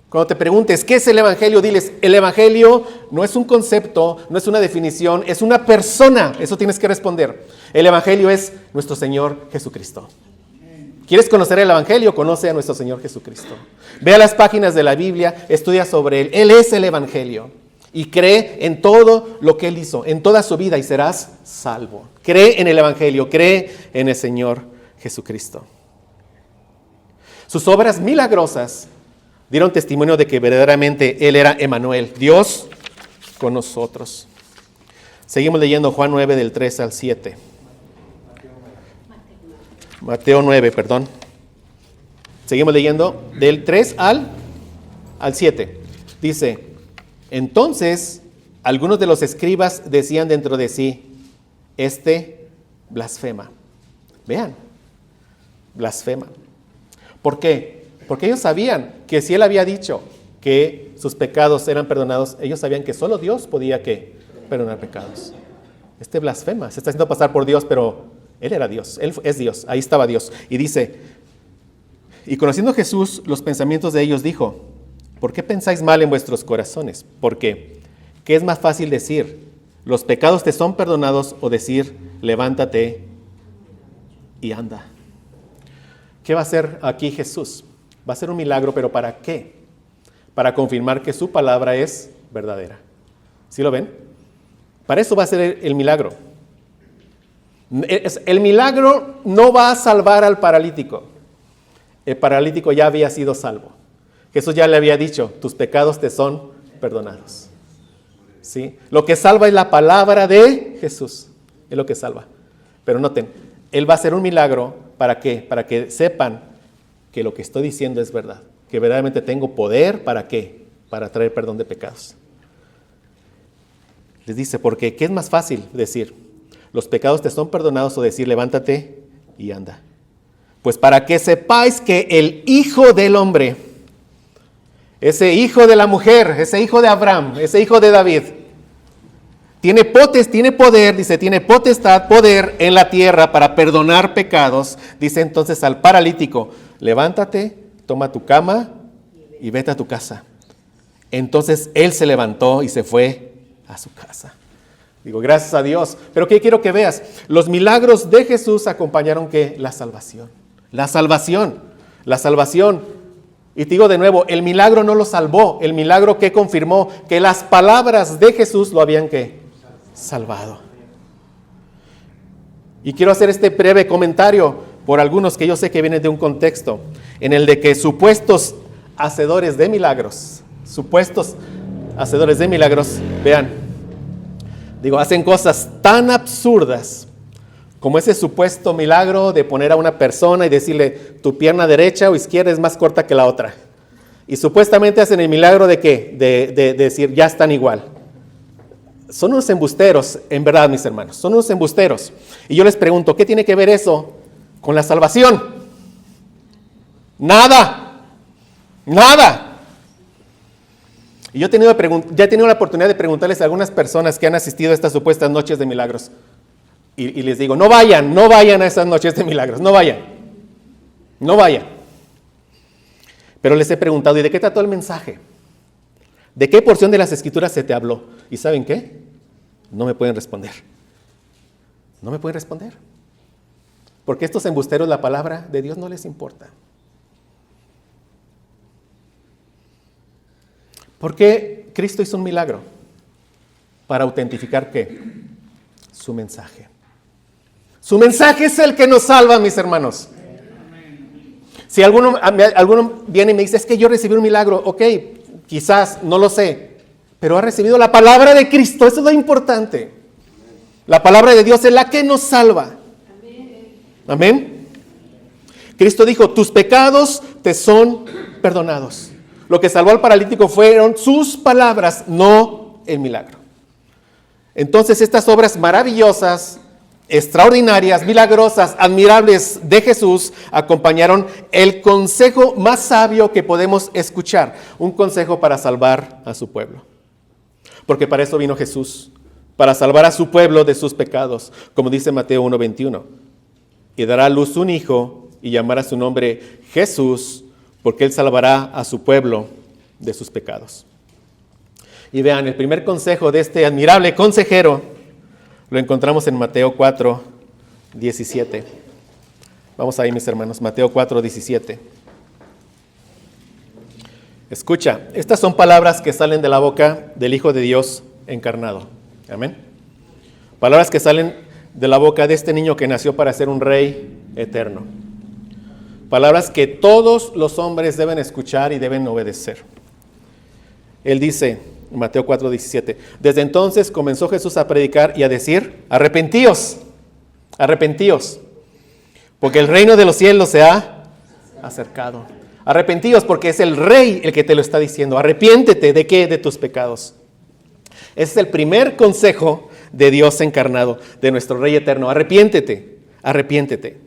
Cuando te preguntes, ¿qué es el Evangelio? Diles, el Evangelio no es un concepto, no es una definición, es una persona. Eso tienes que responder. El Evangelio es nuestro Señor Jesucristo. ¿Quieres conocer el Evangelio? Conoce a nuestro Señor Jesucristo. Ve a las páginas de la Biblia, estudia sobre Él. Él es el Evangelio. Y cree en todo lo que Él hizo, en toda su vida, y serás salvo. Cree en el Evangelio, cree en el Señor Jesucristo. Sus obras milagrosas dieron testimonio de que verdaderamente Él era Emmanuel, Dios con nosotros. Seguimos leyendo Juan 9 del 3 al 7. Mateo 9, perdón. Seguimos leyendo del 3 al 7. Dice: entonces algunos de los escribas decían dentro de sí, este blasfema. Vean, blasfema. ¿Por qué? Porque ellos sabían que si Él había dicho que sus pecados eran perdonados, ellos sabían que solo Dios podía ¿qué? Perdonar pecados. Este blasfema, se está haciendo pasar por Dios, pero Él era Dios, Él es Dios, ahí estaba Dios. Y dice, y conociendo Jesús los pensamientos de ellos, dijo, ¿por qué pensáis mal en vuestros corazones? Porque, ¿qué es más fácil decir? ¿Los pecados te son perdonados? O decir, levántate y anda. ¿Qué va a hacer aquí Jesús? Va a ser un milagro, pero ¿para qué? Para confirmar que su palabra es verdadera. ¿Sí lo ven? Para eso va a ser el milagro. El milagro no va a salvar al paralítico. El paralítico ya había sido salvo. Jesús ya le había dicho, tus pecados te son perdonados. ¿Sí? Lo que salva es la palabra de Jesús. Es lo que salva. Pero noten, Él va a hacer un milagro, ¿para qué? Para que sepan que lo que estoy diciendo es verdad. Que verdaderamente tengo poder, ¿para qué? Para traer perdón de pecados. Les dice, porque ¿qué es más fácil decir? Los pecados te son perdonados, o decir, levántate y anda. Pues para que sepáis que el Hijo del Hombre, ese hijo de la mujer, ese hijo de Abraham, ese hijo de David, tiene poder, dice, tiene potestad, poder en la tierra para perdonar pecados. Dice entonces al paralítico, levántate, toma tu cama y vete a tu casa. Entonces él se levantó y se fue a su casa. Digo, gracias a Dios. Pero ¿qué quiero que veas? Los milagros de Jesús acompañaron ¿qué? La salvación. La salvación. La salvación. Y te digo de nuevo, el milagro no lo salvó. El milagro que confirmó que las palabras de Jesús lo habían ¿qué? Salvado. Y quiero hacer este breve comentario por algunos que yo sé que vienen de un contexto en el de que supuestos hacedores de milagros, vean, digo, hacen cosas tan absurdas como ese supuesto milagro de poner a una persona y decirle, tu pierna derecha o izquierda es más corta que la otra. Y supuestamente hacen el milagro de ¿qué? De decir, ya están igual. Son unos embusteros, en verdad, mis hermanos, son unos embusteros. Y yo les pregunto, ¿qué tiene que ver eso con la salvación? Nada. Y yo ya he tenido la oportunidad de preguntarles a algunas personas que han asistido a estas supuestas noches de milagros. Y les digo, no vayan a esas noches de milagros, no vayan. Pero les he preguntado, ¿y de qué trató el mensaje? ¿De qué porción de las Escrituras se te habló? ¿Y saben qué? No me pueden responder. Porque estos embusteros la palabra de Dios no les importa. ¿Por qué Cristo hizo un milagro? Para autentificar ¿qué? Su mensaje. Su mensaje es el que nos salva, mis hermanos. Si alguno viene y me dice, es que yo recibí un milagro, ok, quizás, no lo sé, pero ha recibido la palabra de Cristo, eso es lo importante. La palabra de Dios es la que nos salva. Amén. Cristo dijo, tus pecados te son perdonados. Lo que salvó al paralítico fueron sus palabras, no el milagro. Entonces estas obras maravillosas, extraordinarias, milagrosas, admirables de Jesús acompañaron el consejo más sabio que podemos escuchar, un consejo para salvar a su pueblo. Porque para eso vino Jesús, para salvar a su pueblo de sus pecados, como dice Mateo 1:21. Y dará a luz un hijo y llamará su nombre Jesús, porque él salvará a su pueblo de sus pecados. Y vean, el primer consejo de este admirable consejero lo encontramos en Mateo 4:17. Vamos ahí, mis hermanos, Mateo 4:17. Escucha, estas son palabras que salen de la boca del Hijo de Dios encarnado. Amén. Palabras que salen de la boca de este niño que nació para ser un rey eterno. Palabras que todos los hombres deben escuchar y deben obedecer. Él dice, en Mateo 4:17, desde entonces comenzó Jesús a predicar y a decir, arrepentíos, arrepentíos, porque el reino de los cielos se ha acercado. Arrepentíos porque es el rey el que te lo está diciendo. Arrepiéntete, ¿de qué? De tus pecados. Ese es el primer consejo de Dios encarnado, de nuestro rey eterno. Arrepiéntete, arrepiéntete.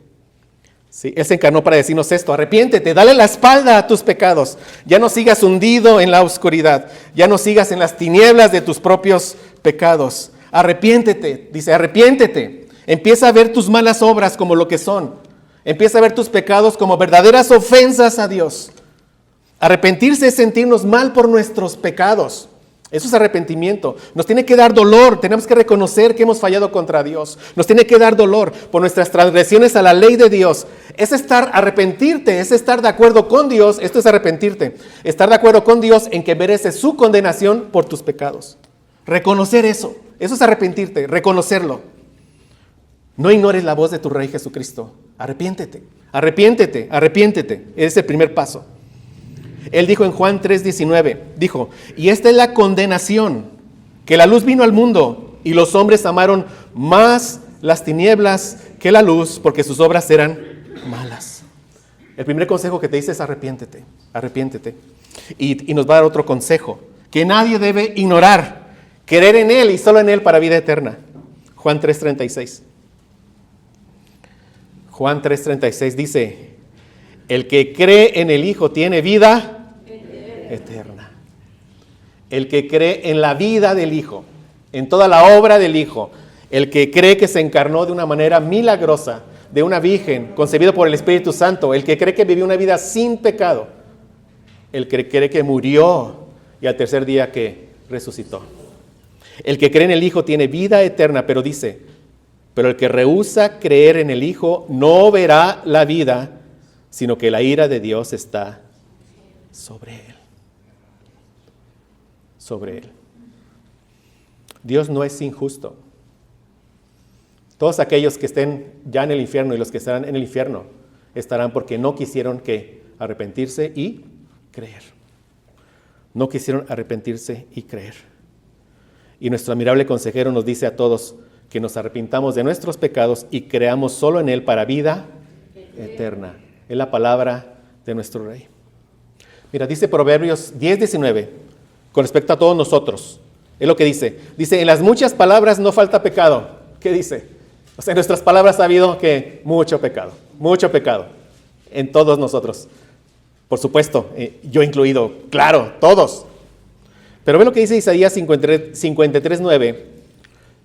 Sí, Él se encarnó para decirnos esto, arrepiéntete, dale la espalda a tus pecados. Ya no sigas hundido en la oscuridad, ya no sigas en las tinieblas de tus propios pecados. Arrepiéntete, dice, arrepiéntete. Empieza a ver tus malas obras como lo que son. Empieza a ver tus pecados como verdaderas ofensas a Dios. Arrepentirse es sentirnos mal por nuestros pecados. Eso es arrepentimiento. Nos tiene que dar dolor. Tenemos que reconocer que hemos fallado contra Dios. Nos tiene que dar dolor por nuestras transgresiones a la ley de Dios. Es arrepentirte, es estar de acuerdo con Dios. Esto es arrepentirte. Estar de acuerdo con Dios en que mereces su condenación por tus pecados. Reconocer eso. Eso es arrepentirte, reconocerlo. No ignores la voz de tu Rey Jesucristo. Arrepiéntete, arrepiéntete, arrepiéntete. Ese es el primer paso. Él dijo en Juan 3:19, dijo, y esta es la condenación, que la luz vino al mundo y los hombres amaron más las tinieblas que la luz porque sus obras eran malas. El primer consejo que te dice es arrepiéntete, arrepiéntete. Y nos va a dar otro consejo, que nadie debe ignorar, creer en Él y solo en Él para vida eterna. Juan 3:36. Juan 3:36 dice, el que cree en el Hijo tiene vida eterna. El que cree en la vida del Hijo, en toda la obra del Hijo, el que cree que se encarnó de una manera milagrosa, de una virgen, concebido por el Espíritu Santo, el que cree que vivió una vida sin pecado, el que cree que murió y al tercer día que resucitó. El que cree en el Hijo tiene vida eterna, pero dice, pero el que rehúsa creer en el Hijo no verá la vida, sino que la ira de Dios está sobre él. Sobre él. Dios no es injusto. Todos aquellos que estén ya en el infierno y los que estarán en el infierno estarán porque no quisieron arrepentirse y creer. No quisieron arrepentirse y creer. Y nuestro admirable consejero nos dice a todos que nos arrepintamos de nuestros pecados y creamos solo en Él para vida eterna. Es la palabra de nuestro Rey. Mira, dice Proverbios 10:19, con respecto a todos nosotros. Es lo que dice. Dice, en las muchas palabras no falta pecado. ¿Qué dice? O sea, en nuestras palabras ha habido que mucho pecado en todos nosotros. Por supuesto, yo incluido, claro, todos. Pero ve lo que dice Isaías 53:9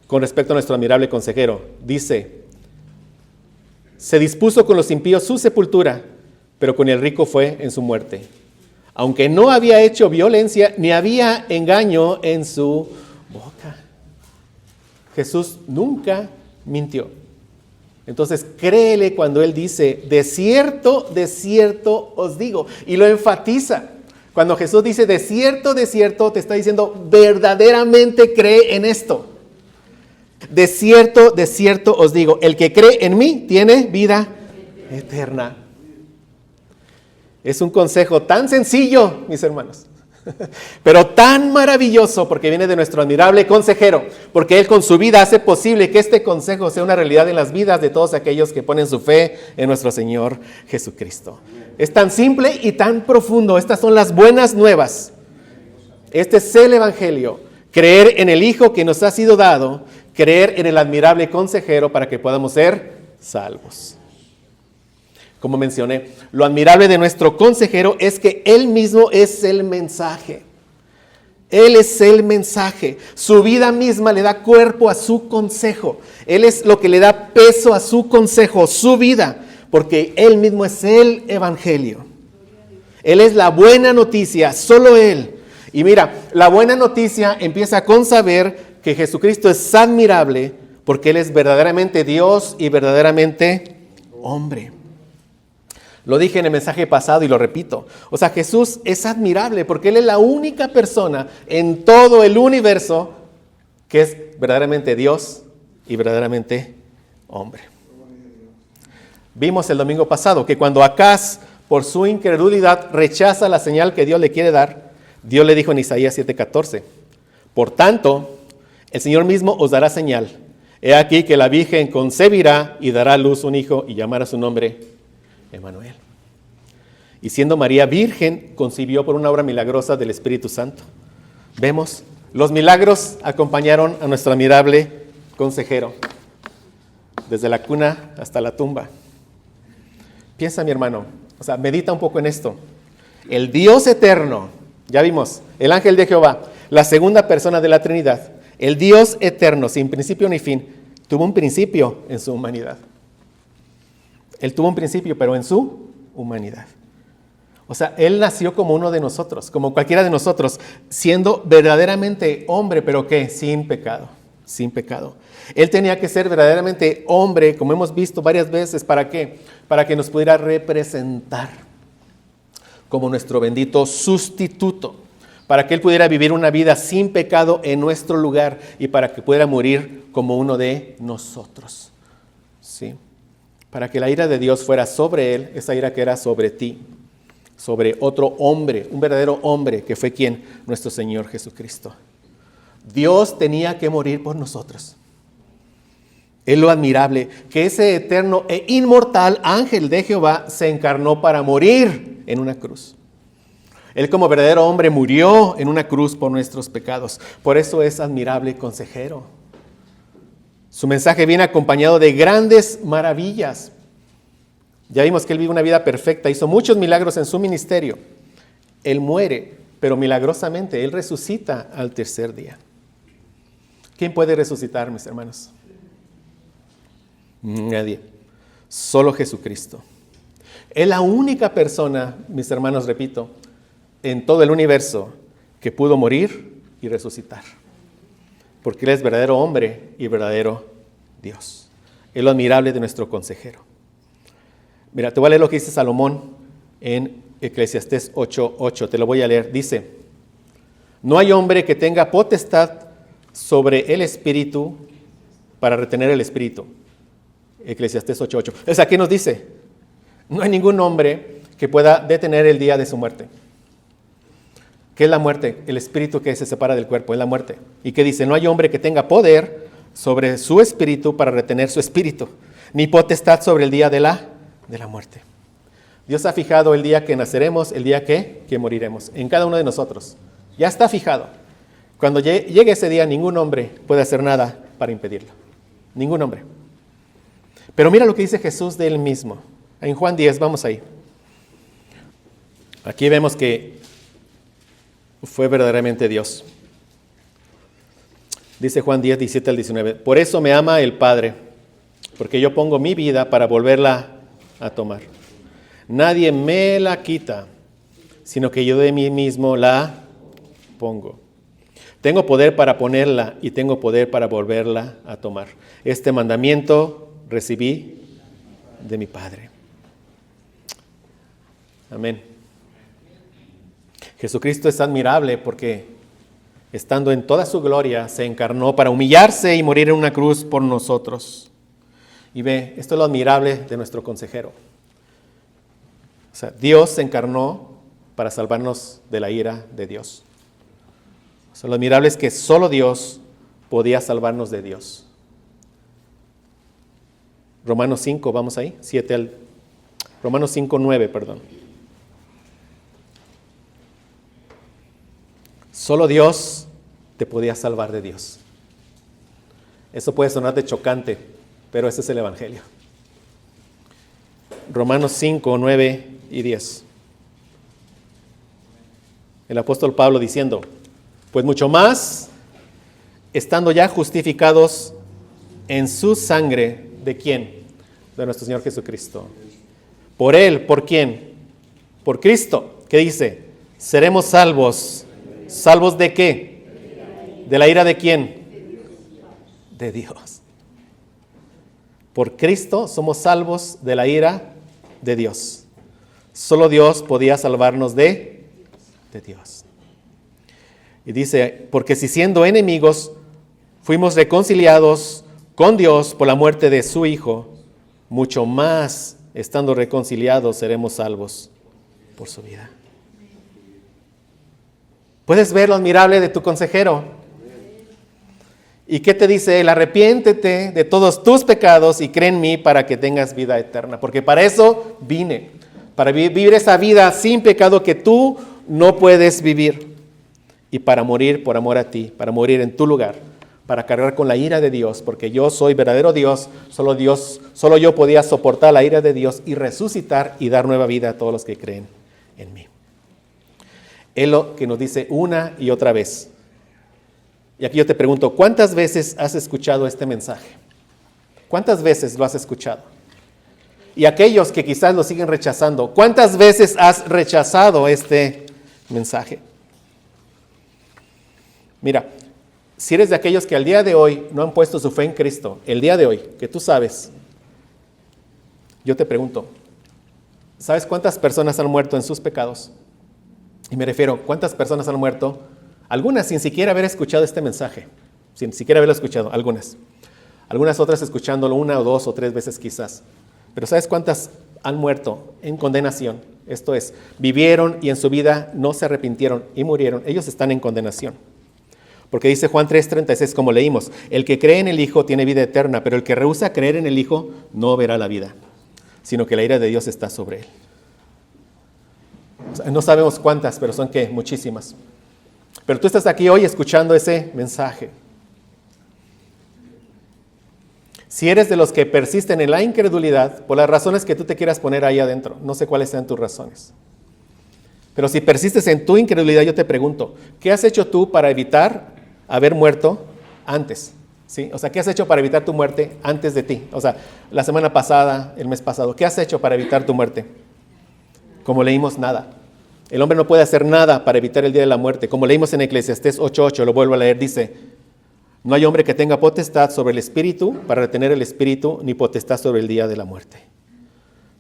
con respecto a nuestro admirable consejero. Dice, se dispuso con los impíos su sepultura, pero con el rico fue en su muerte. Aunque no había hecho violencia, ni había engaño en su boca. Jesús nunca mintió. Entonces, créele cuando Él dice, de cierto os digo. Y lo enfatiza. Cuando Jesús dice, de cierto, te está diciendo, verdaderamente cree en esto. De cierto os digo, el que cree en mí tiene vida eterna. Es un consejo tan sencillo, mis hermanos, pero tan maravilloso porque viene de nuestro admirable consejero, porque Él con su vida hace posible que este consejo sea una realidad en las vidas de todos aquellos que ponen su fe en nuestro Señor Jesucristo. Es tan simple y tan profundo. Estas son las buenas nuevas. Este es el Evangelio. Creer en el Hijo que nos ha sido dado, creer en el admirable consejero para que podamos ser salvos. Como mencioné, lo admirable de nuestro consejero es que Él mismo es el mensaje. Él es el mensaje. Su vida misma le da cuerpo a su consejo. Él es lo que le da peso a su consejo, su vida, porque Él mismo es el Evangelio. Él es la buena noticia, solo Él. Y mira, la buena noticia empieza con saber que Jesucristo es admirable porque Él es verdaderamente Dios y verdaderamente hombre. Lo dije en el mensaje pasado y lo repito. O sea, Jesús es admirable porque Él es la única persona en todo el universo que es verdaderamente Dios y verdaderamente hombre. Vimos el domingo pasado que cuando Acaz, por su incredulidad, rechaza la señal que Dios le quiere dar, Dios le dijo en Isaías 7:14, por tanto, el Señor mismo os dará señal. He aquí que la Virgen concebirá y dará a luz un hijo y llamará su nombre Emmanuel. Y siendo María virgen, concibió por una obra milagrosa del Espíritu Santo. Vemos, los milagros acompañaron a nuestro admirable consejero, desde la cuna hasta la tumba. Piensa, mi hermano, o sea, medita un poco en esto. El Dios eterno, ya vimos, el ángel de Jehová, la segunda persona de la Trinidad, el Dios eterno, sin principio ni fin, tuvo un principio en su humanidad. Él tuvo un principio, pero en su humanidad. O sea, Él nació como uno de nosotros, como cualquiera de nosotros, siendo verdaderamente hombre, pero ¿qué? Sin pecado, sin pecado. Él tenía que ser verdaderamente hombre, como hemos visto varias veces, ¿para qué? Para que nos pudiera representar como nuestro bendito sustituto, para que Él pudiera vivir una vida sin pecado en nuestro lugar y para que pudiera morir como uno de nosotros. ¿Sí? Para que la ira de Dios fuera sobre Él, esa ira que era sobre ti, sobre otro hombre, un verdadero hombre que fue quien, nuestro Señor Jesucristo. Dios tenía que morir por nosotros. Es lo admirable, que ese eterno e inmortal ángel de Jehová se encarnó para morir en una cruz. Él como verdadero hombre murió en una cruz por nuestros pecados. Por eso es admirable consejero. Su mensaje viene acompañado de grandes maravillas. Ya vimos que Él vive una vida perfecta, hizo muchos milagros en su ministerio. Él muere, pero milagrosamente Él resucita al tercer día. ¿Quién puede resucitar, mis hermanos? Nadie. Solo Jesucristo. Es la única persona, mis hermanos, repito, en todo el universo que pudo morir y resucitar. Porque Él es verdadero hombre y verdadero Dios. Es lo admirable de nuestro consejero. Mira, te voy a leer lo que dice Salomón en Eclesiastés 8:8. Te lo voy a leer. Dice, no hay hombre que tenga potestad sobre el espíritu para retener el espíritu. Eclesiastés 8:8. O sea, ¿qué nos dice? No hay ningún hombre que pueda detener el día de su muerte. ¿Qué es la muerte? El espíritu que se separa del cuerpo, es la muerte. ¿Y qué dice? No hay hombre que tenga poder sobre su espíritu para retener su espíritu, ni potestad sobre el día de la muerte. Dios ha fijado el día que naceremos, el día que moriremos, en cada uno de nosotros. Ya está fijado. Cuando llegue ese día, ningún hombre puede hacer nada para impedirlo. Ningún hombre. Pero mira lo que dice Jesús de Él mismo. En Juan 10, vamos ahí. Aquí vemos que fue verdaderamente Dios. Dice Juan 10, 17 al 19. Por eso me ama el Padre, porque yo pongo mi vida para volverla a tomar. Nadie me la quita, sino que yo de mí mismo la pongo. Tengo poder para ponerla y tengo poder para volverla a tomar. Este mandamiento recibí de mi Padre. Amén. Jesucristo es admirable porque, estando en toda su gloria, se encarnó para humillarse y morir en una cruz por nosotros. Y ve, esto es lo admirable de nuestro consejero. O sea, Dios se encarnó para salvarnos de la ira de Dios. O sea, lo admirable es que solo Dios podía salvarnos de Dios. Romanos 5, vamos ahí, Romanos 5, 9, perdón. Solo Dios te podía salvar de Dios. Eso puede sonarte chocante, pero ese es el Evangelio. Romanos 5, 9 y 10. El apóstol Pablo diciendo, pues mucho más, estando ya justificados en su sangre, ¿de quién? De nuestro Señor Jesucristo. Por Él, ¿por quién? Por Cristo. ¿Qué dice? Seremos salvos. ¿Salvos de qué? ¿De la ira de quién? De Dios. Por Cristo somos salvos de la ira de Dios. Solo Dios podía salvarnos de Dios. Y dice, porque si siendo enemigos fuimos reconciliados con Dios por la muerte de su Hijo, mucho más estando reconciliados seremos salvos por su vida. ¿Puedes ver lo admirable de tu consejero? ¿Y qué te dice él? Arrepiéntete de todos tus pecados y cree en mí para que tengas vida eterna. Porque para eso vine, para vivir esa vida sin pecado que tú no puedes vivir. Y para morir por amor a ti, para morir en tu lugar, para cargar con la ira de Dios, porque yo soy verdadero Dios, solo yo podía soportar la ira de Dios y resucitar y dar nueva vida a todos los que creen en mí. Es lo que nos dice una y otra vez. Y aquí yo te pregunto, ¿cuántas veces has escuchado este mensaje? ¿Cuántas veces lo has escuchado? Y aquellos que quizás lo siguen rechazando, ¿cuántas veces has rechazado este mensaje? Mira, si eres de aquellos que al día de hoy no han puesto su fe en Cristo, el día de hoy, que tú sabes, yo te pregunto, ¿sabes cuántas personas han muerto en sus pecados? Y me refiero, ¿cuántas personas han muerto? Algunas sin siquiera haber escuchado este mensaje, sin siquiera haberlo escuchado, algunas. Algunas otras escuchándolo 1 o 2 o 3 veces quizás. Pero ¿sabes cuántas han muerto en condenación? Esto es, vivieron y en su vida no se arrepintieron y murieron. Ellos están en condenación. Porque dice Juan 3:36, como leímos, el que cree en el Hijo tiene vida eterna, pero el que rehúsa creer en el Hijo no verá la vida, sino que la ira de Dios está sobre él. O sea, no sabemos cuántas, pero son ¿qué? Muchísimas. Pero tú estás aquí hoy escuchando ese mensaje. Si eres de los que persisten en la incredulidad, por las razones que tú te quieras poner ahí adentro, no sé cuáles sean tus razones. Pero si persistes en tu incredulidad, yo te pregunto, ¿qué has hecho tú para evitar haber muerto antes? ¿Sí? O sea, ¿qué has hecho para evitar tu muerte antes de ti? O sea, la semana pasada, el mes pasado, ¿qué has hecho para evitar tu muerte? Como leímos, nada. El hombre no puede hacer nada para evitar el día de la muerte. Como leímos en Eclesiastés 8:8, lo vuelvo a leer, dice, no hay hombre que tenga potestad sobre el espíritu para retener el espíritu, ni potestad sobre el día de la muerte.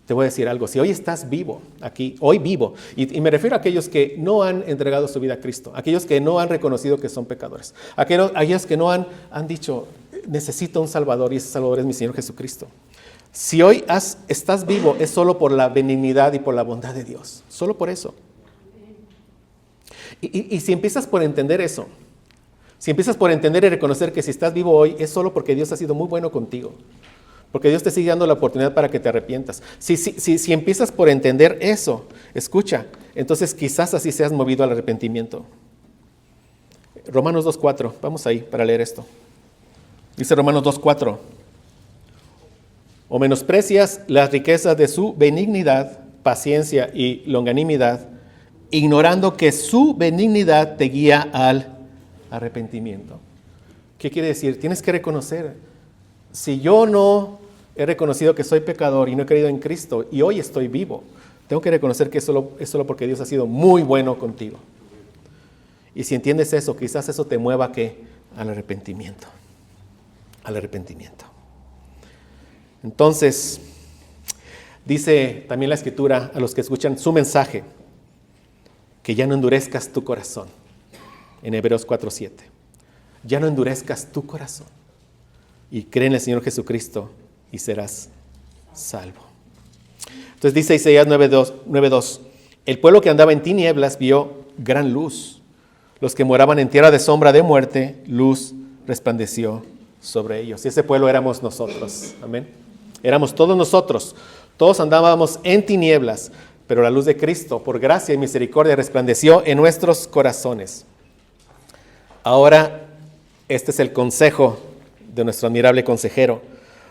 Te voy a decir algo, si hoy estás vivo, aquí, hoy vivo, y me refiero a aquellos que no han entregado su vida a Cristo, aquellos que no han reconocido que son pecadores, aquellos que no han dicho, necesito un Salvador y ese Salvador es mi Señor Jesucristo. Si hoy estás vivo es solo por la benignidad y por la bondad de Dios, solo por eso. Y si empiezas por entender eso, si empiezas por entender y reconocer que si estás vivo hoy es solo porque Dios ha sido muy bueno contigo, porque Dios te sigue dando la oportunidad para que te arrepientas. Si empiezas por entender eso, escucha, entonces quizás así seas movido al arrepentimiento. Romanos 2:4, vamos ahí para leer esto. Dice Romanos 2:4, o menosprecias las riquezas de su benignidad, paciencia y longanimidad, ignorando que su benignidad te guía al arrepentimiento. ¿Qué quiere decir? Tienes que reconocer, si yo no he reconocido que soy pecador y no he creído en Cristo y hoy estoy vivo, tengo que reconocer que es solo porque Dios ha sido muy bueno contigo. Y si entiendes eso, quizás eso te mueva ¿qué? Al arrepentimiento. Al arrepentimiento. Entonces, dice también la Escritura a los que escuchan su mensaje, que ya no endurezcas tu corazón. En Hebreos 4:7. Ya no endurezcas tu corazón. Y cree en el Señor Jesucristo y serás salvo. Entonces dice Isaías 9:2, el pueblo que andaba en tinieblas vio gran luz. Los que moraban en tierra de sombra de muerte, luz resplandeció sobre ellos. Y ese pueblo éramos nosotros. Amén. Éramos todos nosotros. Todos andábamos en tinieblas, pero la luz de Cristo, por gracia y misericordia, resplandeció en nuestros corazones. Ahora, este es el consejo de nuestro admirable consejero.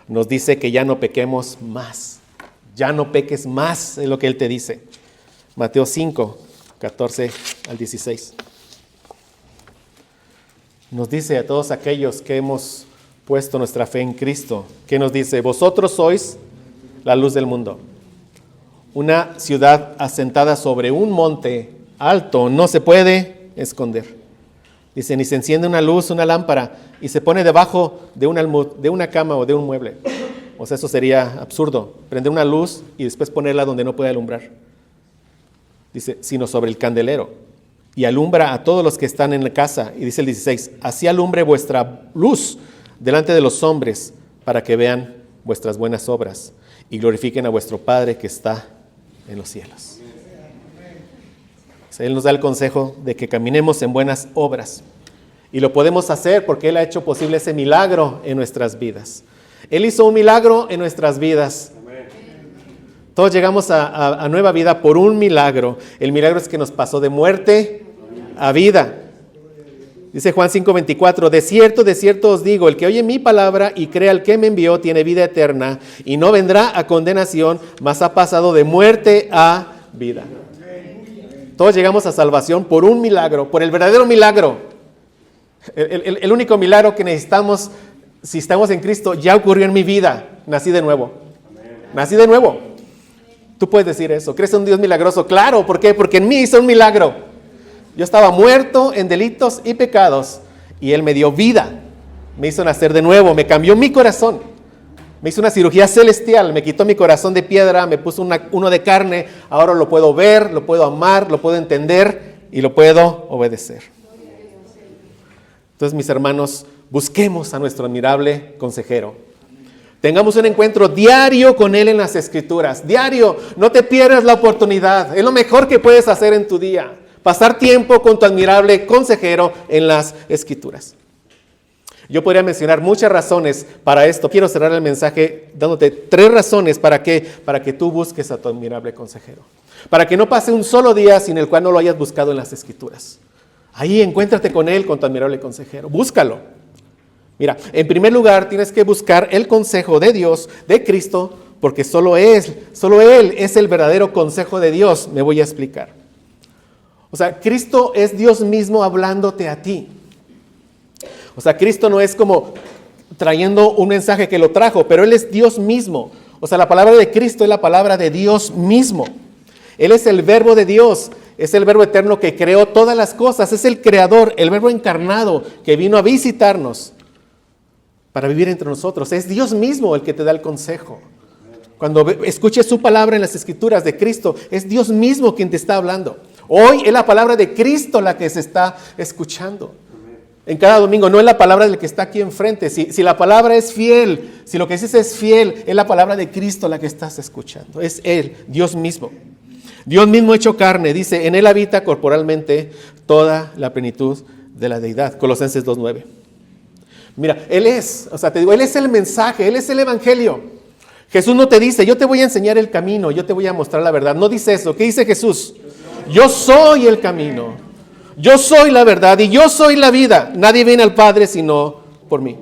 Nos dice que ya no pequemos más. Ya no peques más, es lo que él te dice. Mateo 5:14-16. Nos dice a todos aquellos que hemos puesto nuestra fe en Cristo, que nos dice, vosotros sois la luz del mundo. Una ciudad asentada sobre un monte alto no se puede esconder. Dice, ni se enciende una luz, una lámpara, y se pone debajo de un almud, de una cama o de un mueble. O sea, eso sería absurdo. Prender una luz y después ponerla donde no puede alumbrar. dice, sino sobre el candelero, y alumbra a todos los que están en la casa. Y dice el 16, así alumbre vuestra luz delante de los hombres, para que vean vuestras buenas obras y glorifiquen a vuestro Padre que está en los cielos. O sea, Él nos da el consejo de que caminemos en buenas obras. Y lo podemos hacer porque Él ha hecho posible ese milagro en nuestras vidas. Él hizo un milagro en nuestras vidas. Todos llegamos a nueva vida por un milagro. El milagro es que nos pasó de muerte a vida. Dice Juan 5:24, de cierto os digo, el que oye mi palabra y cree al que me envió tiene vida eterna y no vendrá a condenación, mas ha pasado de muerte a vida. Todos llegamos a salvación por un milagro, por el verdadero milagro. El único milagro que necesitamos, si estamos en Cristo, ya ocurrió en mi vida. Nací de nuevo. Nací de nuevo. Tú puedes decir eso. ¿Crees en un Dios milagroso? Claro. ¿Por qué? Porque en mí hizo un milagro. Yo estaba muerto en delitos y pecados y Él me dio vida. Me hizo nacer de nuevo. Me cambió mi corazón. Me hizo una cirugía celestial. Me quitó mi corazón de piedra. Me puso uno de carne. Ahora lo puedo ver, lo puedo amar, lo puedo entender y lo puedo obedecer. Entonces, mis hermanos, busquemos a nuestro admirable consejero. Tengamos un encuentro diario con Él en las Escrituras. Diario, no te pierdas la oportunidad. Es lo mejor que puedes hacer en tu día. Pasar tiempo con tu admirable consejero en las Escrituras. Yo podría mencionar muchas razones para esto. Quiero cerrar el mensaje dándote 3 razones para que tú busques a tu admirable consejero. Para que no pase un solo día sin el cual no lo hayas buscado en las Escrituras. Ahí encuéntrate con Él, con tu admirable consejero. Búscalo. Mira, en primer lugar tienes que buscar el consejo de Dios, de Cristo, porque solo Él es el verdadero consejo de Dios. Me voy a explicar. O sea, Cristo es Dios mismo hablándote a ti. O sea, Cristo no es como trayendo un mensaje que lo trajo, pero Él es Dios mismo. O sea, la palabra de Cristo es la palabra de Dios mismo. Él es el verbo de Dios. Es el verbo eterno que creó todas las cosas. Es el creador, el verbo encarnado que vino a visitarnos para vivir entre nosotros. Es Dios mismo el que te da el consejo. Cuando escuches su palabra en las Escrituras de Cristo, es Dios mismo quien te está hablando. Hoy es la palabra de Cristo la que se está escuchando. En cada domingo, no es la palabra del que está aquí enfrente. Si la palabra es fiel, si lo que dices es fiel, es la palabra de Cristo la que estás escuchando. Es Él, Dios mismo. Dios mismo hecho carne, dice, en Él habita corporalmente toda la plenitud de la deidad. Colosenses 2:9. Mira, Él es, Él es el mensaje, Él es el evangelio. Jesús no te dice, yo te voy a enseñar el camino, yo te voy a mostrar la verdad. No dice eso. ¿Qué dice Jesús? Yo soy el camino, yo soy la verdad y yo soy la vida. Nadie viene al Padre sino por mí.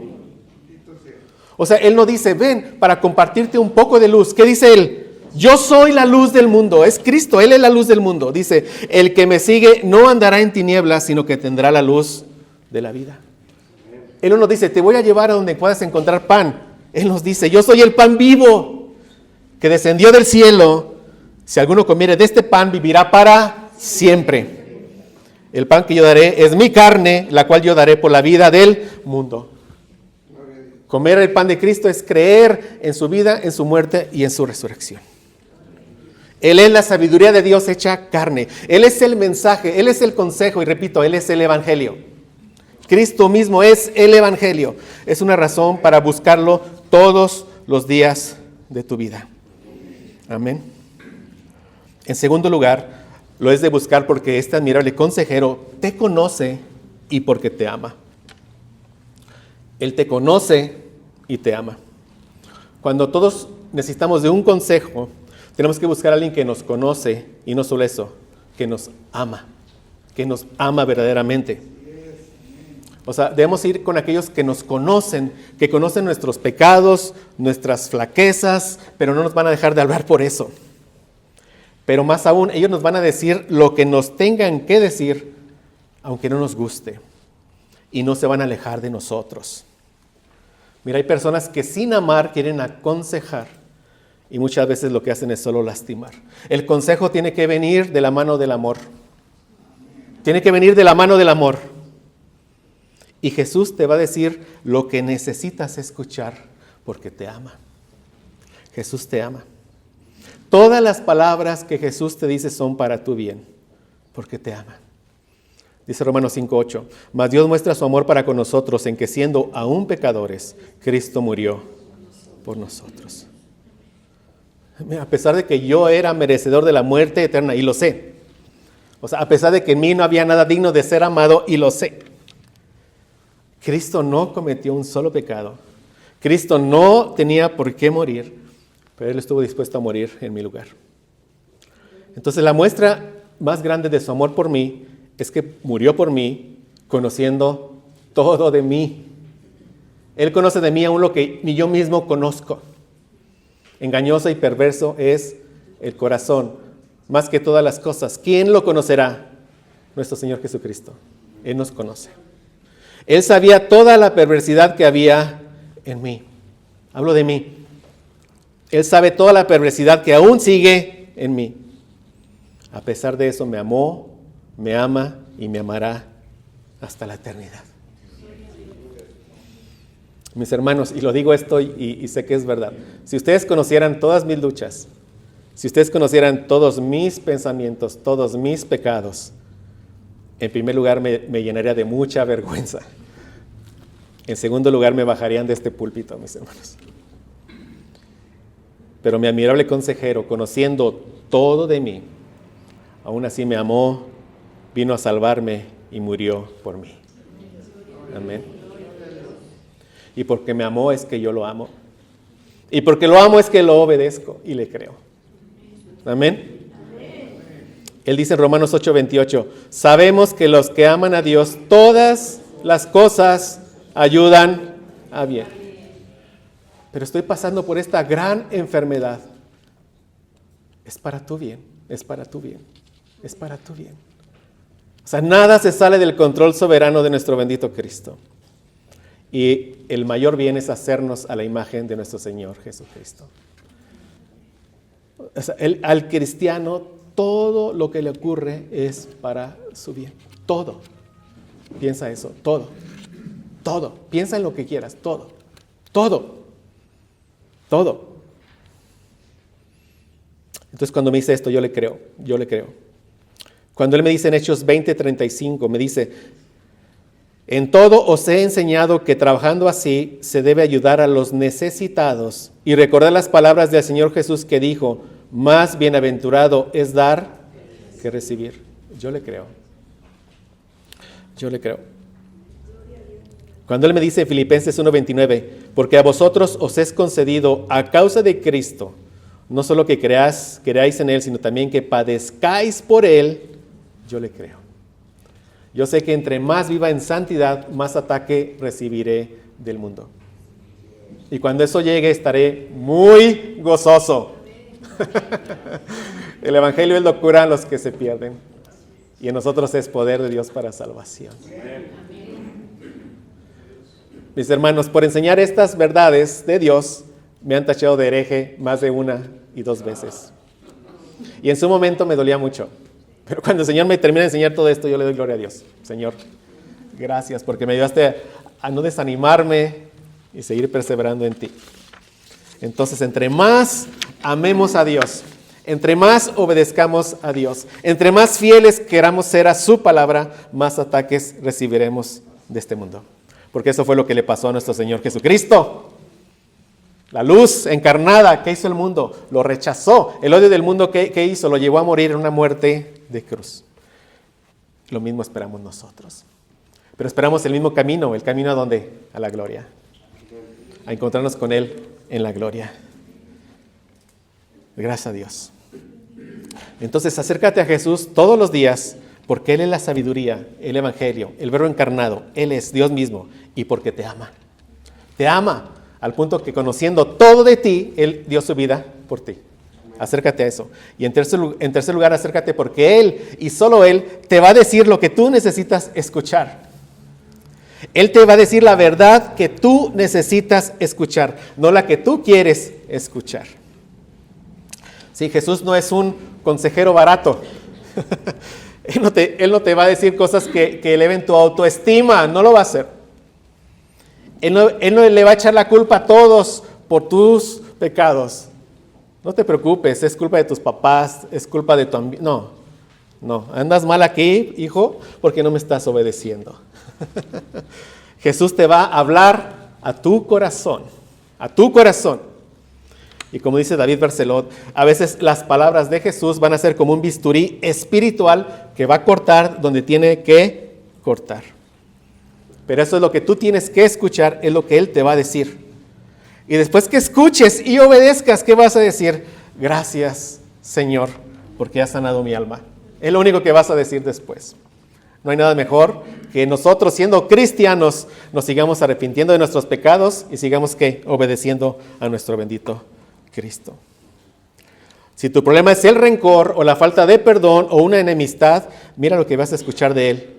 O sea, Él no dice, ven para compartirte un poco de luz. ¿Qué dice Él? Yo soy la luz del mundo. Es Cristo, Él es la luz del mundo. Dice, el que me sigue no andará en tinieblas, sino que tendrá la luz de la vida. Él no nos dice, te voy a llevar a donde puedas encontrar pan. Él nos dice, yo soy el pan vivo que descendió del cielo. Si alguno comiere de este pan, vivirá para siempre. El pan que yo daré es mi carne, la cual yo daré por la vida del mundo. Comer el pan de Cristo es creer en su vida, en su muerte y en su resurrección. Él es la sabiduría de Dios hecha carne. Él es el mensaje, Él es el consejo y repito, Él es el evangelio. Cristo mismo es el evangelio. Es una razón para buscarlo todos los días de tu vida. Amén. En segundo lugar, lo es de buscar porque este admirable consejero te conoce y porque te ama. Él te conoce y te ama. Cuando todos necesitamos de un consejo, tenemos que buscar a alguien que nos conoce y no solo eso, que nos ama verdaderamente. O sea, debemos ir con aquellos que nos conocen, que conocen nuestros pecados, nuestras flaquezas, pero no nos van a dejar de hablar por eso. Pero más aún, ellos nos van a decir lo que nos tengan que decir, aunque no nos guste, y no se van a alejar de nosotros. Mira, hay personas que sin amar quieren aconsejar, y muchas veces lo que hacen es solo lastimar. El consejo tiene que venir de la mano del amor. Tiene que venir de la mano del amor. Y Jesús te va a decir lo que necesitas escuchar porque te ama. Jesús te ama. Todas las palabras que Jesús te dice son para tu bien, porque te ama. Dice Romanos 5:8, mas Dios muestra su amor para con nosotros en que siendo aún pecadores, Cristo murió por nosotros. A pesar de que yo era merecedor de la muerte eterna, y lo sé. O sea, a pesar de que en mí no había nada digno de ser amado, y lo sé. Cristo no cometió un solo pecado. Cristo no tenía por qué morir, pero Él estuvo dispuesto a morir en mi lugar. Entonces la muestra más grande de su amor por mí es que murió por mí, conociendo todo de mí. Él conoce de mí aún lo que ni yo mismo conozco. Engañoso y perverso es el corazón, más que todas las cosas. ¿Quién lo conocerá? Nuestro Señor Jesucristo. Él nos conoce. Él sabía toda la perversidad que había en mí. Hablo de mí. Él sabe toda la perversidad que aún sigue en mí. A pesar de eso me amó, me ama y me amará hasta la eternidad. Mis hermanos, y lo digo esto y sé que es verdad, si ustedes conocieran todas mis luchas, si ustedes conocieran todos mis pensamientos, todos mis pecados, en primer lugar me llenaría de mucha vergüenza. En segundo lugar me bajarían de este púlpito, mis hermanos. Pero mi admirable consejero, conociendo todo de mí, aún así me amó, vino a salvarme y murió por mí. Amén. Y porque me amó es que yo lo amo. Y porque lo amo es que lo obedezco y le creo. Amén. Él dice en Romanos 8:28, sabemos que los que aman a Dios, todas las cosas ayudan a bien. Pero estoy pasando por esta gran enfermedad. Es para tu bien, es para tu bien, es para tu bien. O sea, nada se sale del control soberano de nuestro bendito Cristo. Y el mayor bien es hacernos a la imagen de nuestro Señor Jesucristo. O sea, al cristiano todo lo que le ocurre es para su bien. Todo. Piensa eso, todo. Todo. Piensa en lo que quieras, todo. Todo. Todo. Entonces cuando me dice esto, yo le creo. Cuando Él me dice en Hechos 20:35, me dice, en todo os he enseñado que trabajando así se debe ayudar a los necesitados y recordar las palabras del Señor Jesús que dijo, más bienaventurado es dar que recibir. Yo le creo. Cuando Él me dice en Filipenses 1:29, porque a vosotros os es concedido a causa de Cristo, no solo que creáis en Él, sino también que padezcáis por Él, yo le creo. Yo sé que entre más viva en santidad, más ataque recibiré del mundo. Y cuando eso llegue, estaré muy gozoso. El Evangelio es locura a los que se pierden. Y en nosotros es poder de Dios para salvación. Mis hermanos, por enseñar estas verdades de Dios, me han tachado de hereje más de 1 y 2 veces. Y en su momento me dolía mucho. Pero cuando el Señor me termina de enseñar todo esto, yo le doy gloria a Dios. Señor, gracias porque me ayudaste a no desanimarme y seguir perseverando en ti. Entonces, entre más amemos a Dios, entre más obedezcamos a Dios, entre más fieles queramos ser a su palabra, más ataques recibiremos de este mundo. Porque eso fue lo que le pasó a nuestro Señor Jesucristo. La luz encarnada, ¿qué hizo el mundo? Lo rechazó. El odio del mundo, ¿qué hizo? Lo llevó a morir en una muerte de cruz. Lo mismo esperamos nosotros. Pero esperamos el mismo camino. ¿El camino a dónde? A la gloria. A encontrarnos con Él en la gloria. Gracias a Dios. Entonces acércate a Jesús todos los días, porque Él es la sabiduría, el Evangelio, el Verbo encarnado. Él es Dios mismo y porque te ama. Te ama. Al punto que conociendo todo de ti, Él dio su vida por ti. Acércate a eso. Y en tercer lugar, acércate porque Él y solo Él te va a decir lo que tú necesitas escuchar. Él te va a decir la verdad que tú necesitas escuchar, no la que tú quieres escuchar. Sí, Jesús no es un consejero barato. Él no te va a decir cosas que eleven tu autoestima, no lo va a hacer. Él no le va a echar la culpa a todos por tus pecados. No te preocupes, es culpa de tus papás, es culpa de tu ambiente. No, andas mal aquí, hijo, porque no me estás obedeciendo. Jesús te va a hablar a tu corazón, a tu corazón. Y como dice David Bercelot, a veces las palabras de Jesús van a ser como un bisturí espiritual que va a cortar donde tiene que cortar. Pero eso es lo que tú tienes que escuchar, es lo que Él te va a decir. Y después que escuches y obedezcas, ¿qué vas a decir? Gracias, Señor, porque has sanado mi alma. Es lo único que vas a decir después. No hay nada mejor que nosotros, siendo cristianos, nos sigamos arrepintiendo de nuestros pecados y sigamos ¿qué? Obedeciendo a nuestro bendito Cristo. Si tu problema es el rencor o la falta de perdón o una enemistad, mira lo que vas a escuchar de Él.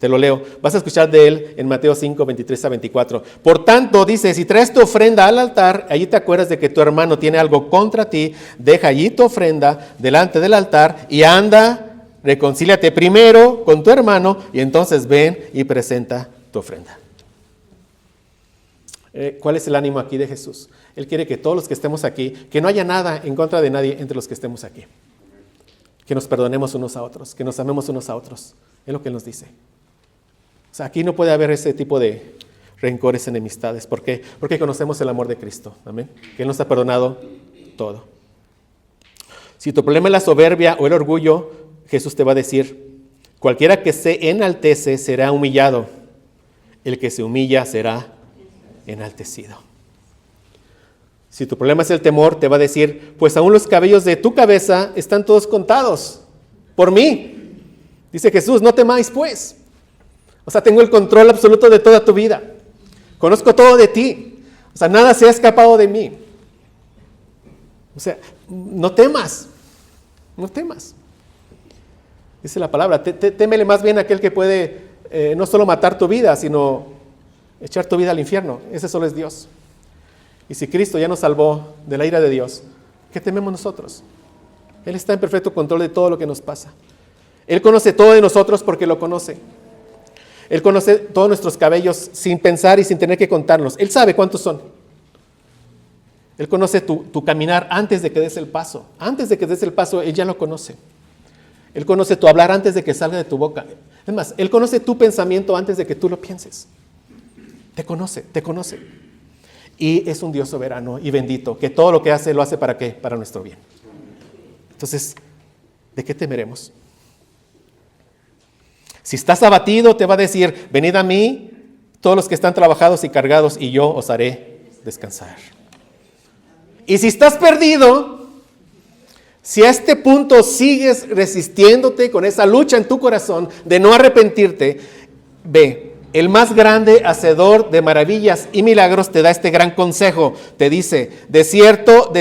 Te lo leo. Vas a escuchar de Él en Mateo 5, 23 a 24. Por tanto, dice, si traes tu ofrenda al altar, allí te acuerdas de que tu hermano tiene algo contra ti, deja allí tu ofrenda delante del altar y anda, reconcíliate primero con tu hermano y entonces ven y presenta tu ofrenda. ¿Cuál es el ánimo aquí de Jesús? Él quiere que todos los que estemos aquí, que no haya nada en contra de nadie entre los que estemos aquí. Que nos perdonemos unos a otros, que nos amemos unos a otros. Es lo que Él nos dice. O sea, aquí no puede haber ese tipo de rencores, enemistades. ¿Por qué? Porque conocemos el amor de Cristo. Amén. Que Él nos ha perdonado todo. Si tu problema es la soberbia o el orgullo, Jesús te va a decir, cualquiera que se enaltece será humillado. El que se humilla será enaltecido. Si tu problema es el temor, te va a decir, pues aún los cabellos de tu cabeza están todos contados por mí. Dice Jesús, no temáis pues. O sea, tengo el control absoluto de toda tu vida. Conozco todo de ti. O sea, nada se ha escapado de mí. O sea, no temas. No temas. Dice la palabra, témele más bien a aquel que puede no solo matar tu vida, sino echar tu vida al infierno. Ese solo es Dios. Y si Cristo ya nos salvó de la ira de Dios, ¿qué tememos nosotros? Él está en perfecto control de todo lo que nos pasa. Él conoce todo de nosotros porque lo conoce. Él conoce todos nuestros cabellos sin pensar y sin tener que contarlos. Él sabe cuántos son. Él conoce tu caminar antes de que des el paso. Antes de que des el paso, Él ya lo conoce. Él conoce tu hablar antes de que salga de tu boca. Es más, Él conoce tu pensamiento antes de que tú lo pienses. Te conoce. Y es un Dios soberano y bendito, que todo lo que hace, lo hace ¿para qué? Para nuestro bien. Entonces, ¿de qué temeremos? Si estás abatido, te va a decir, venid a mí, todos los que están trabajados y cargados, y yo os haré descansar. Y si estás perdido, si a este punto sigues resistiéndote con esa lucha en tu corazón de no arrepentirte, ve, el más grande hacedor de maravillas y milagros te da este gran consejo. Te dice, de cierto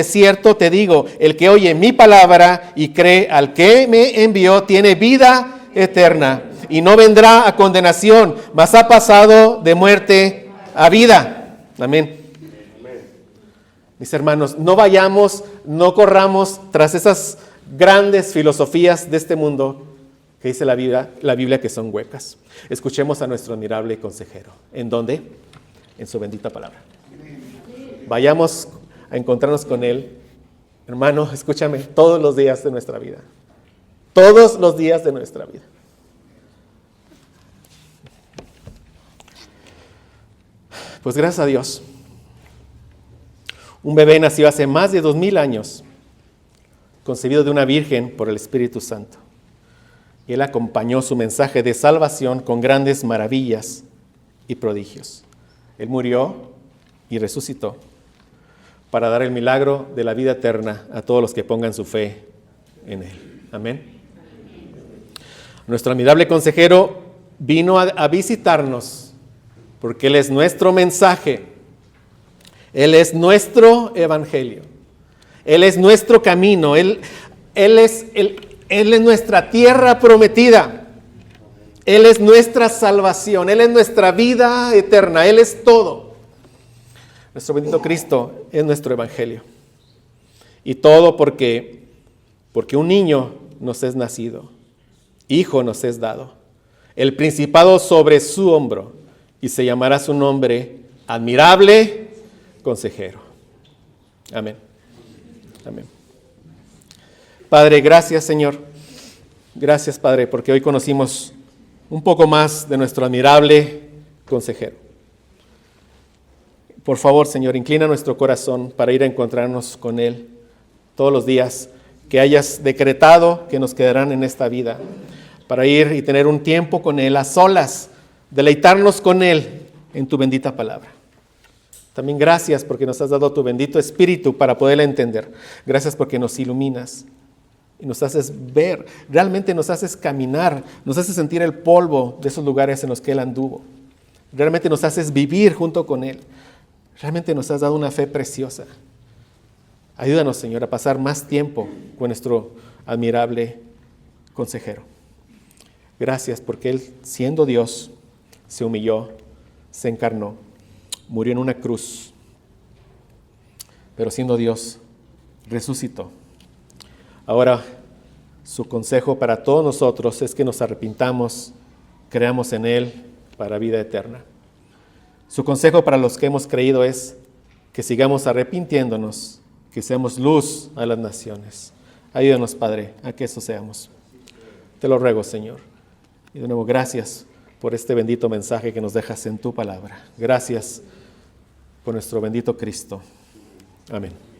te digo, el que oye mi palabra y cree al que me envió tiene vida eterna. Y no vendrá a condenación, mas ha pasado de muerte a vida. Amén. Mis hermanos, no vayamos, no corramos tras esas grandes filosofías de este mundo que dice la Biblia que son huecas. Escuchemos a nuestro admirable consejero. ¿En dónde? En su bendita palabra. Vayamos a encontrarnos con Él. Hermano, escúchame, todos los días de nuestra vida. Todos los días de nuestra vida. Pues gracias a Dios, un bebé nació hace más de 2000 años, concebido de una virgen por el Espíritu Santo. Y Él acompañó su mensaje de salvación con grandes maravillas y prodigios. Él murió y resucitó para dar el milagro de la vida eterna a todos los que pongan su fe en Él. Amén. Nuestro admirable consejero vino a visitarnos porque Él es nuestro mensaje, Él es nuestro evangelio, Él es nuestro camino, Él es nuestra tierra prometida, Él es nuestra salvación, Él es nuestra vida eterna, Él es todo. Nuestro bendito Cristo es nuestro evangelio. Y todo porque un niño nos es nacido, hijo nos es dado, el principado sobre su hombro. Y se llamará su nombre admirable consejero. Amén. Amén. Padre, gracias, Señor. Gracias, Padre, porque hoy conocimos un poco más de nuestro admirable consejero. Por favor, Señor, inclina nuestro corazón para ir a encontrarnos con Él todos los días que hayas decretado que nos quedarán en esta vida, para ir y tener un tiempo con Él a solas, deleitarnos con Él en tu bendita palabra. También gracias porque nos has dado tu bendito Espíritu para poderla entender. Gracias porque nos iluminas y nos haces ver, realmente nos haces caminar, nos haces sentir el polvo de esos lugares en los que Él anduvo. Realmente nos haces vivir junto con Él. Realmente nos has dado una fe preciosa. Ayúdanos, Señor, a pasar más tiempo con nuestro admirable consejero. Gracias porque Él, siendo Dios, se humilló, se encarnó, murió en una cruz, pero siendo Dios, resucitó. Ahora, su consejo para todos nosotros es que nos arrepintamos, creamos en Él para vida eterna. Su consejo para los que hemos creído es que sigamos arrepintiéndonos, que seamos luz a las naciones. Ayúdanos, Padre, a que eso seamos. Te lo ruego, Señor. Y de nuevo, gracias por este bendito mensaje que nos dejas en tu palabra. Gracias por nuestro bendito Cristo. Amén.